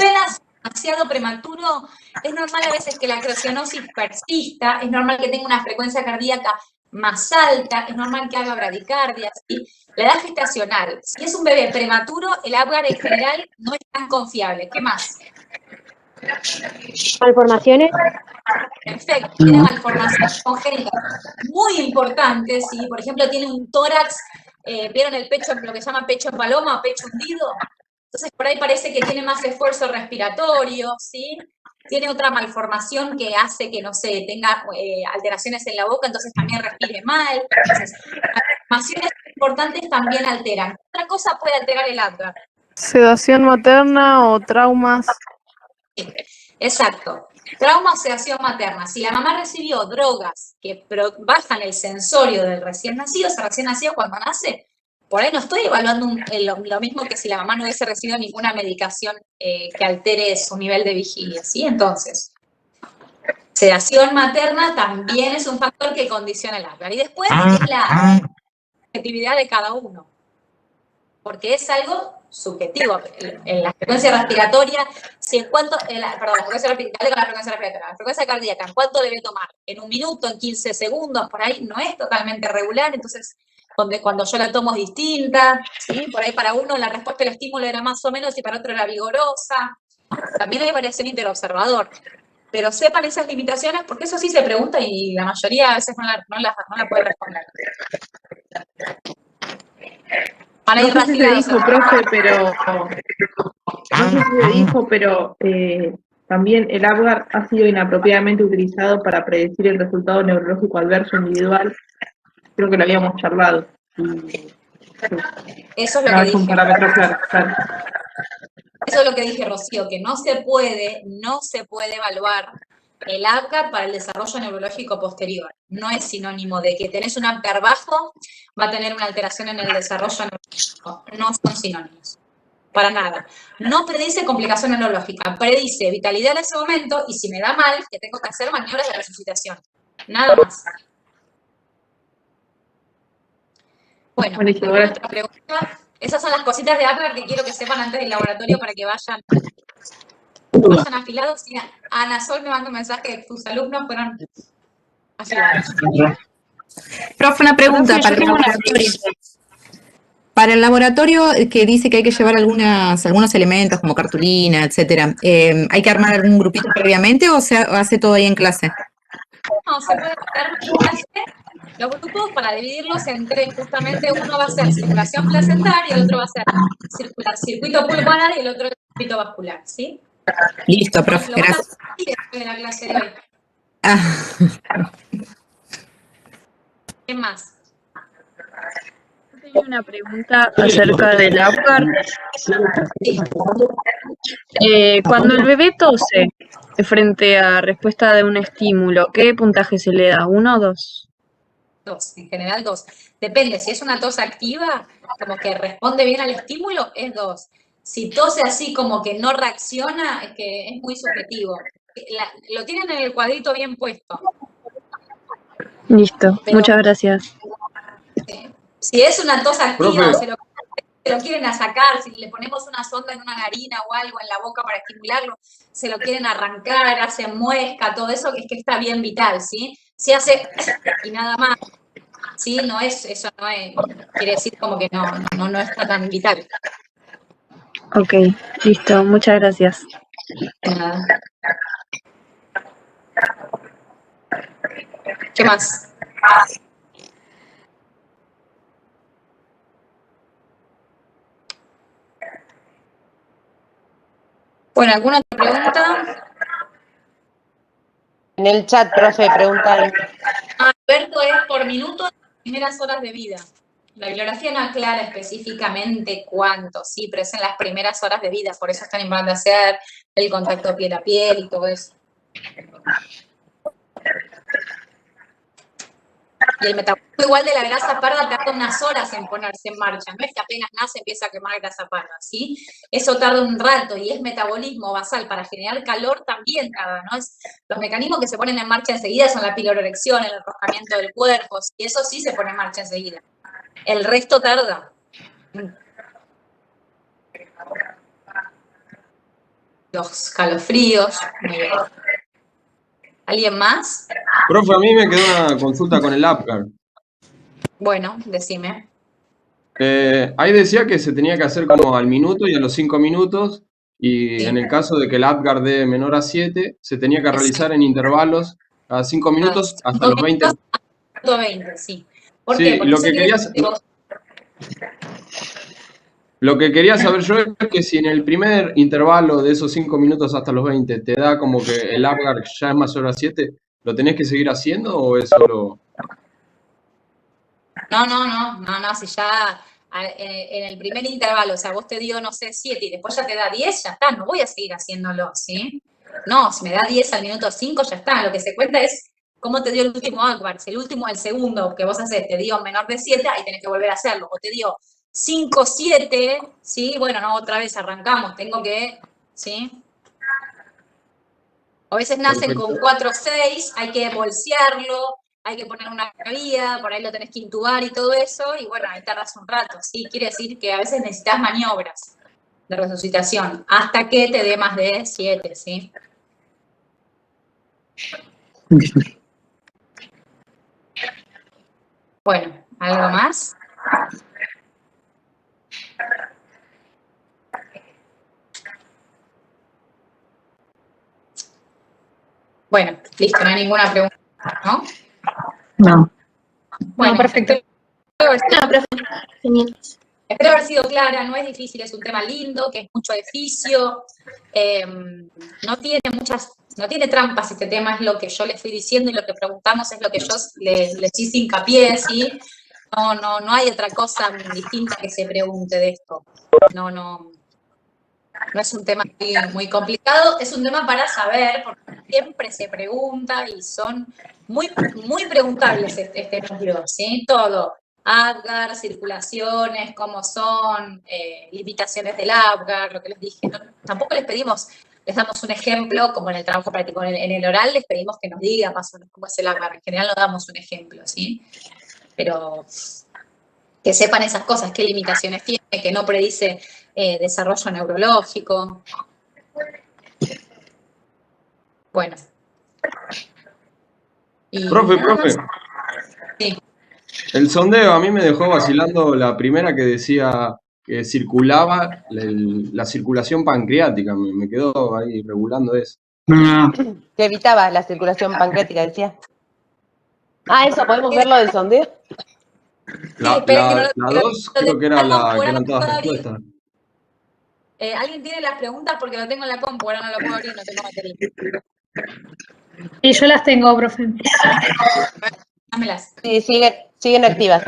U: demasiado prematuro, es normal a veces que la crocianosis persista, es normal que tenga una frecuencia cardíaca más alta, es normal que haga bradicardia, ¿sí? La edad gestacional, si es un bebé prematuro, el Apgar en general no es tan confiable. ¿Qué más?
C: ¿Malformaciones?
U: Perfecto, tiene malformaciones congénitas muy importantes, ¿sí? Por ejemplo, tiene un tórax, ¿vieron el pecho, lo que se llama pecho en paloma o pecho hundido? Entonces, por ahí parece que tiene más esfuerzo respiratorio, ¿sí? Tiene otra malformación que hace que, no sé, tenga alteraciones en la boca, entonces también respire mal. Entonces, malformaciones importantes también alteran. Otra cosa puede alterar el Apgar.
J: Sedación materna o traumas.
U: Exacto. Trauma o sedación materna. Si la mamá recibió drogas que bajan el sensorio del recién nacido, ese recién nacido cuando nace, por ahí no estoy evaluando lo mismo que si la mamá no hubiese recibido ninguna medicación que altere su nivel de vigilia, ¿sí? Entonces, sedación materna también es un factor que condiciona el Apgar. Y después es la subjetividad de cada uno, porque es algo subjetivo. En la frecuencia respiratoria, la frecuencia respiratoria con la frecuencia respiratoria, la frecuencia cardíaca, ¿en cuánto debe tomar? ¿En un minuto, en 15 segundos? Por ahí no es totalmente regular, entonces cuando yo la tomo es distinta, ¿sí? Por ahí para uno la respuesta al estímulo era más o menos y para otro era vigorosa. También hay variación interobservador. Pero sepan esas limitaciones, porque eso sí se pregunta y la mayoría a veces no la puede responder. Para ir
L: No sé si se dijo, profe, pero también el Apgar ha sido inapropiadamente utilizado para predecir el resultado neurológico adverso individual. Creo que lo habíamos charlado.
U: Eso es lo que dije. Claro. Eso es lo que dije, Rocío, que no se puede evaluar el Apgar para el desarrollo neurológico posterior. No es sinónimo de que tenés un Apgar bajo, va a tener una alteración en el desarrollo neurológico. No son sinónimos. Para nada. No predice complicación neurológica, predice vitalidad en ese momento y si me da mal, que tengo que hacer maniobras de resucitación. Nada más. Bueno, otra pregunta. Esas son las cositas de Apgar que quiero que sepan antes del laboratorio para que vayan afilados. Y Ana Sol me manda un mensaje que tus alumnos fueron afilados.
S: Profe, una pregunta para el laboratorio. Para el laboratorio que dice que hay que llevar algunos elementos como cartulina, etcétera, ¿hay que armar algún grupito previamente o se hace todo ahí en clase?
U: No, se puede hacer en clase. Los grupos, para dividirlos entre, justamente uno va a ser circulación placentaria y el otro va a ser circuito pulmonar y el otro circuito vascular, ¿sí?
S: Listo, profe, gracias.
U: De la clase de hoy. ¿Qué más?
J: Tengo una pregunta acerca del Apgar. Cuando el bebé tose frente a respuesta de un estímulo, ¿qué puntaje se le da? ¿1 o 2?
U: 2, en general 2. Depende, si es una tos activa, como que responde bien al estímulo, es 2. Si tose así como que no reacciona, es que es muy subjetivo. Lo tienen en el cuadrito bien puesto.
J: Listo, muchas gracias.
U: Si es una tos activa o se lo quieren sacar, si le ponemos una sonda en una narina o algo en la boca para estimularlo, se lo quieren arrancar, hace muesca, todo eso, es que está bien vital, ¿sí? Si hace y nada más, ¿sí? No es, eso no es, quiere decir como que no está tan vital.
J: Ok, listo, muchas gracias.
U: Nada. ¿Qué más? Bueno, ¿alguna otra pregunta?
E: En el chat, profe, preguntan.
U: Alberto, es por minuto en las primeras horas de vida. La bibliografía no aclara específicamente cuánto, sí, pero es en las primeras horas de vida, por eso es tan importante hacer el contacto piel a piel y todo eso. Y el metabolismo igual de la grasa parda tarda unas horas en ponerse en marcha, no es que apenas nace empieza a quemar grasa parda, ¿sí? Eso tarda un rato y es metabolismo basal, para generar calor también tarda, ¿no? Los mecanismos que se ponen en marcha enseguida son la pilorerección, el enroscamiento del cuerpo, y eso sí se pone en marcha enseguida. El resto tarda. Los calofríos, muy bien. ¿Alguien más?
F: Profe, a mí me quedó una consulta con el Apgar.
U: Bueno, decime.
F: Ahí decía que se tenía que hacer como al minuto y a los 5 minutos, y en el caso de que el Apgar dé menor a 7, se tenía que realizar en intervalos a 5 minutos hasta los 20.
U: 120, sí. ¿Por
F: Sí,
U: qué? Porque
F: lo que quería saber yo es que si en el primer intervalo de esos 5 minutos hasta los 20 te da como que el Apgar ya es mayor a 7, ¿lo tenés que seguir haciendo o es solo...?
U: No, si ya en el primer intervalo, o sea, vos te dio, no sé, 7 y después ya te da 10, ya está, no voy a seguir haciéndolo, ¿sí? No, si me da 10 al minuto 5, ya está, lo que se cuenta es cómo te dio el último Apgar. Si el segundo que vos haces te dio menor de 7, ahí tenés que volver a hacerlo, o te dio 5, 7, ¿sí? Bueno, no, otra vez arrancamos, tengo que, ¿sí? A veces nacen con 4, 6, hay que bolsearlo, hay que poner una vía, por ahí lo tenés que intubar y todo eso, y bueno, ahí tardas un rato, ¿sí? Quiere decir que a veces necesitas maniobras de resucitación, hasta que te dé más de 7, ¿sí? Bueno, ¿algo más? Bueno, listo, no hay ninguna pregunta, ¿no?
D: No.
U: Bueno,
I: perfecto.
U: Espero haber sido clara, no es difícil, es un tema lindo, que es mucho oficio, no tiene trampas este tema, es lo que yo le estoy diciendo y lo que preguntamos es lo que yo les hice hincapié, ¿sí? No hay otra cosa distinta que se pregunte de esto. No es un tema muy complicado, es un tema para saber, porque siempre se pregunta y son muy preguntables este número, ¿sí? Todo. Apgar, circulaciones, cómo son, limitaciones del Apgar, lo que les dije. Tampoco les pedimos, les damos un ejemplo, como en el trabajo práctico, en el oral les pedimos que nos diga más o menos cómo es el Apgar. En general no damos un ejemplo, ¿sí? Pero que sepan esas cosas, qué limitaciones tiene, que no predice desarrollo neurológico. Bueno.
F: Profe.
U: Sí.
F: El sondeo a mí me dejó vacilando la primera que decía que circulaba la circulación pancreática, me quedó ahí regulando eso.
E: Que evitaba la circulación pancreática, decía. Ah, ¿eso podemos verlo del sondeo?
F: La 2 creo que era la que eran todas respuestas.
U: ¿Alguien tiene las preguntas? Porque lo tengo en la compu, ahora no lo puedo abrir, no tengo batería.
I: Y yo las tengo, profe.
U: Dámelas.
E: Sí, siguen activas.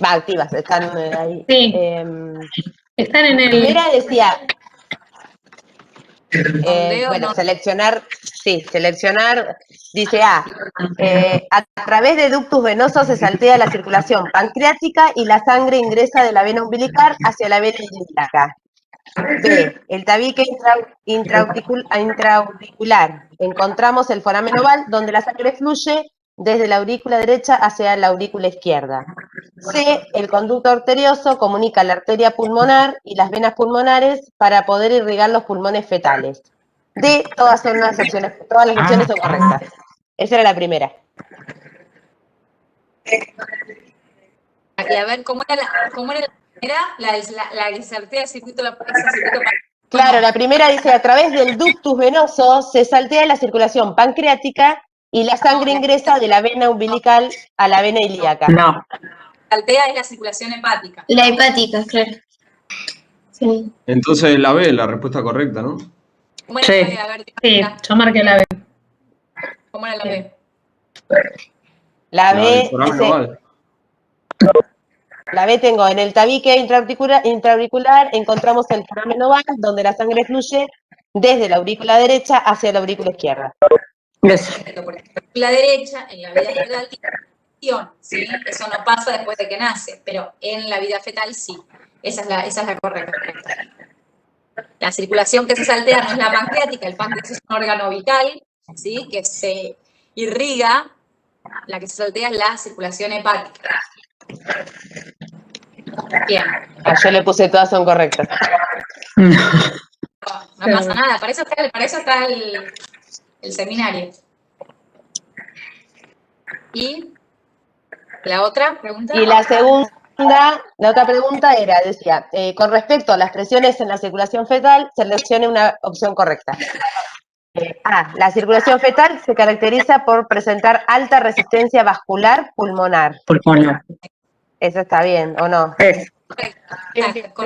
E: Va, activas, están ahí.
I: Sí. Están en el...
E: Primera decía... bueno,
U: no.
E: seleccionar, dice A través de ductus venosos se saltea la circulación pancreática y la sangre ingresa de la vena umbilical hacia la vena ilíaca. B, el tabique intraauricular. Encontramos el foramen oval donde la sangre fluye desde la aurícula derecha hacia la aurícula izquierda. C, el conducto arterioso comunica la arteria pulmonar y las venas pulmonares para poder irrigar los pulmones fetales. D, todas las opciones son correctas. Esa era la primera.
U: Y a ver, ¿cómo era la primera? La que saltea el circuito.
E: Claro, la primera dice, a través del ductus venoso se saltea la circulación pancreática y la sangre ingresa de la vena umbilical a la vena ilíaca.
D: No.
U: Saltea es la circulación hepática.
Q: La hepática, claro. Sí.
F: Entonces la B, la respuesta correcta, ¿no?
U: ¿Cómo era
I: Sí.
U: la B? A ver,
I: Sí, yo marqué la B.
U: ¿Cómo era la B?
E: La B
F: foramen
E: dice,
F: oval.
E: La B tengo, en el tabique intraauricular encontramos el foramen oval, donde la sangre fluye desde la aurícula derecha hacia la aurícula izquierda.
U: La derecha, en la vida fetal, ¿sí? Eso no pasa después de que nace, pero en la vida fetal sí. Esa es la correcta. La circulación que se saltea no es la pancreática, el páncreas es un órgano vital, ¿sí? Que se irriga, la que se saltea es la circulación hepática. Bien.
E: Yo le puse todas son correctas.
U: No pasa nada, para eso está el seminario. ¿Y la otra pregunta?
E: Y la otra pregunta decía, con respecto a las presiones en la circulación fetal, seleccione una opción correcta. A, la circulación fetal se caracteriza por presentar alta resistencia vascular pulmonar. Eso está bien, ¿o no?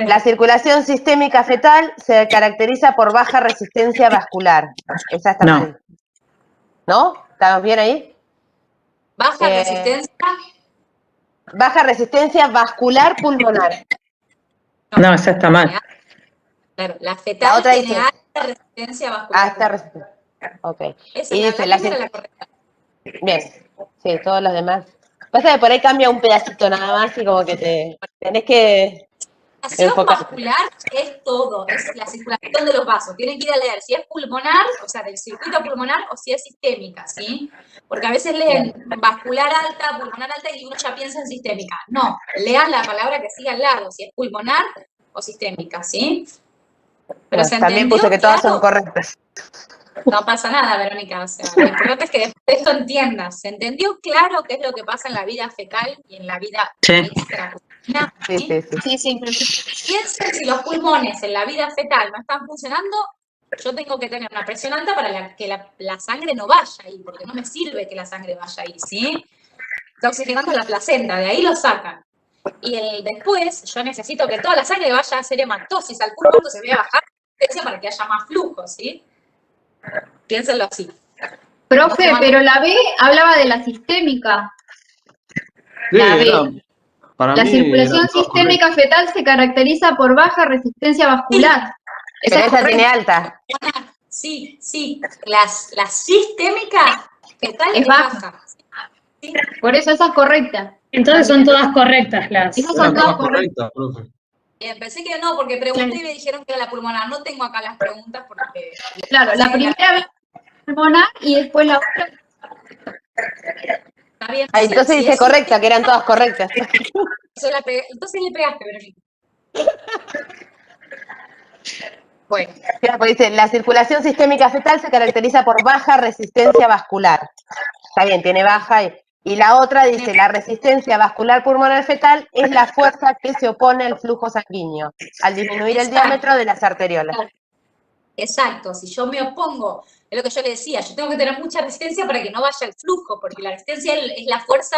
E: La circulación sistémica fetal se caracteriza por baja resistencia vascular. Esa está bien. ¿No? ¿Estamos bien ahí?
U: Baja resistencia.
E: Baja resistencia vascular pulmonar.
M: No, esa está mal.
U: Claro, la fetal
E: la otra
U: tiene
E: dice,
U: alta resistencia vascular.
E: Alta resistencia. Ok.
U: Esa
E: Y
U: es
E: dice,
U: la correcta.
E: Bien. Sí, todos los demás. Pasa que por ahí cambia un pedacito nada más y como que tenés que
U: La circulación
E: enfocar.
U: vascular es todo, es la circulación de los vasos. Tienen que ir a leer si es pulmonar, o sea, del circuito pulmonar, o si es sistémica, ¿sí? Porque a veces leen vascular alta, pulmonar alta, y uno ya piensa en sistémica. No, lean la palabra que sigue al lado, si es pulmonar o sistémica, ¿sí? Pero
E: Bueno, también puse que todas son correctas.
U: No pasa nada, Verónica, o sea, lo importante es que después de esto entiendas. ¿Se entendió claro qué es lo que pasa en la vida fetal y en la vida extrauterina?
E: Sí.
U: Piensen si los pulmones en la vida fetal no están funcionando, yo tengo que tener una presión alta para que la sangre no vaya ahí, porque no me sirve que la sangre vaya ahí, ¿sí? Está oxigenando la placenta, de ahí lo sacan. Y después yo necesito que toda la sangre vaya a hacer hematosis al pulmón, entonces voy a bajar la resistencia para que haya más flujo, ¿sí? Piénsenlo así.
C: Profe, pero la B hablaba de la sistémica.
F: Sí,
C: La B.
F: para
C: La
F: mí
C: circulación
F: era todo
C: sistémica fetal se caracteriza por baja resistencia vascular.
E: Pero esa tiene alta.
U: Sí. La sistémica fetal es baja. ¿Sí?
C: Por eso esa es correcta.
I: Entonces son todas correctas las.
C: Esas son todas correctas.
F: profe.
U: Pensé que no, porque pregunté y me dijeron que era la pulmonar. No tengo acá las preguntas porque...
C: Claro, la primera vez pulmonar y después la otra.
U: Está bien.
E: Entonces dice correcta, que eran todas correctas.
U: Entonces le pegaste, Verónica. Bueno.
E: Pues dice, la circulación sistémica fetal se caracteriza por baja resistencia vascular. Está bien, tiene baja. Y la otra dice, la resistencia vascular pulmonar fetal es la fuerza que se opone al flujo sanguíneo, al disminuir el diámetro de las arteriolas.
U: Exacto, si yo me opongo, es lo que yo le decía, yo tengo que tener mucha resistencia para que no vaya el flujo, porque la resistencia es la fuerza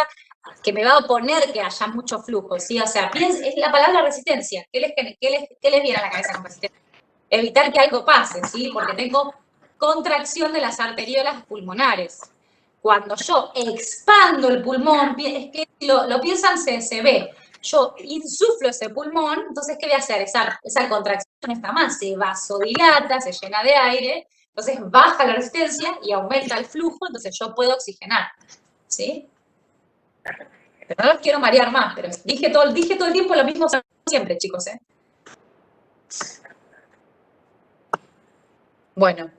U: que me va a oponer que haya mucho flujo, ¿sí? O sea, es la palabra resistencia. ¿Qué les viene a la cabeza con resistencia? Evitar que algo pase, ¿sí? Porque tengo contracción de las arteriolas pulmonares. Cuando yo expando el pulmón, es que lo piensan, se ve. Yo insuflo ese pulmón, entonces, ¿qué voy a hacer? Esa contracción está más, se vasodilata, se llena de aire, entonces baja la resistencia y aumenta el flujo, entonces yo puedo oxigenar, ¿sí? Pero no los quiero marear más, pero dije todo el tiempo lo mismo siempre, chicos, ¿eh? Bueno.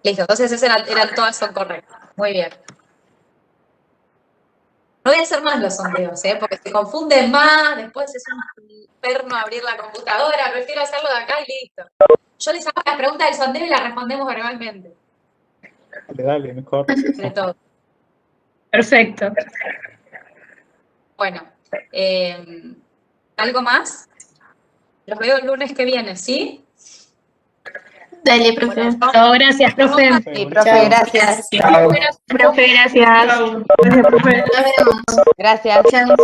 U: Listo, entonces esas eran todas son correctas. Muy bien. No voy a hacer más los sondeos, porque se confunden más, después es un perno abrir la computadora, prefiero hacerlo de acá y listo. Yo les hago las preguntas del sondeo y las respondemos verbalmente.
O: Dale, mejor.
U: De todo.
I: Perfecto.
U: Bueno, ¿algo más? Los veo el lunes que viene, ¿sí?
C: Dale, profe.
I: Chao, gracias, profe.
E: Sí, profe, gracias.
I: Chao. Profe, gracias.
E: Gracias.
C: Chao.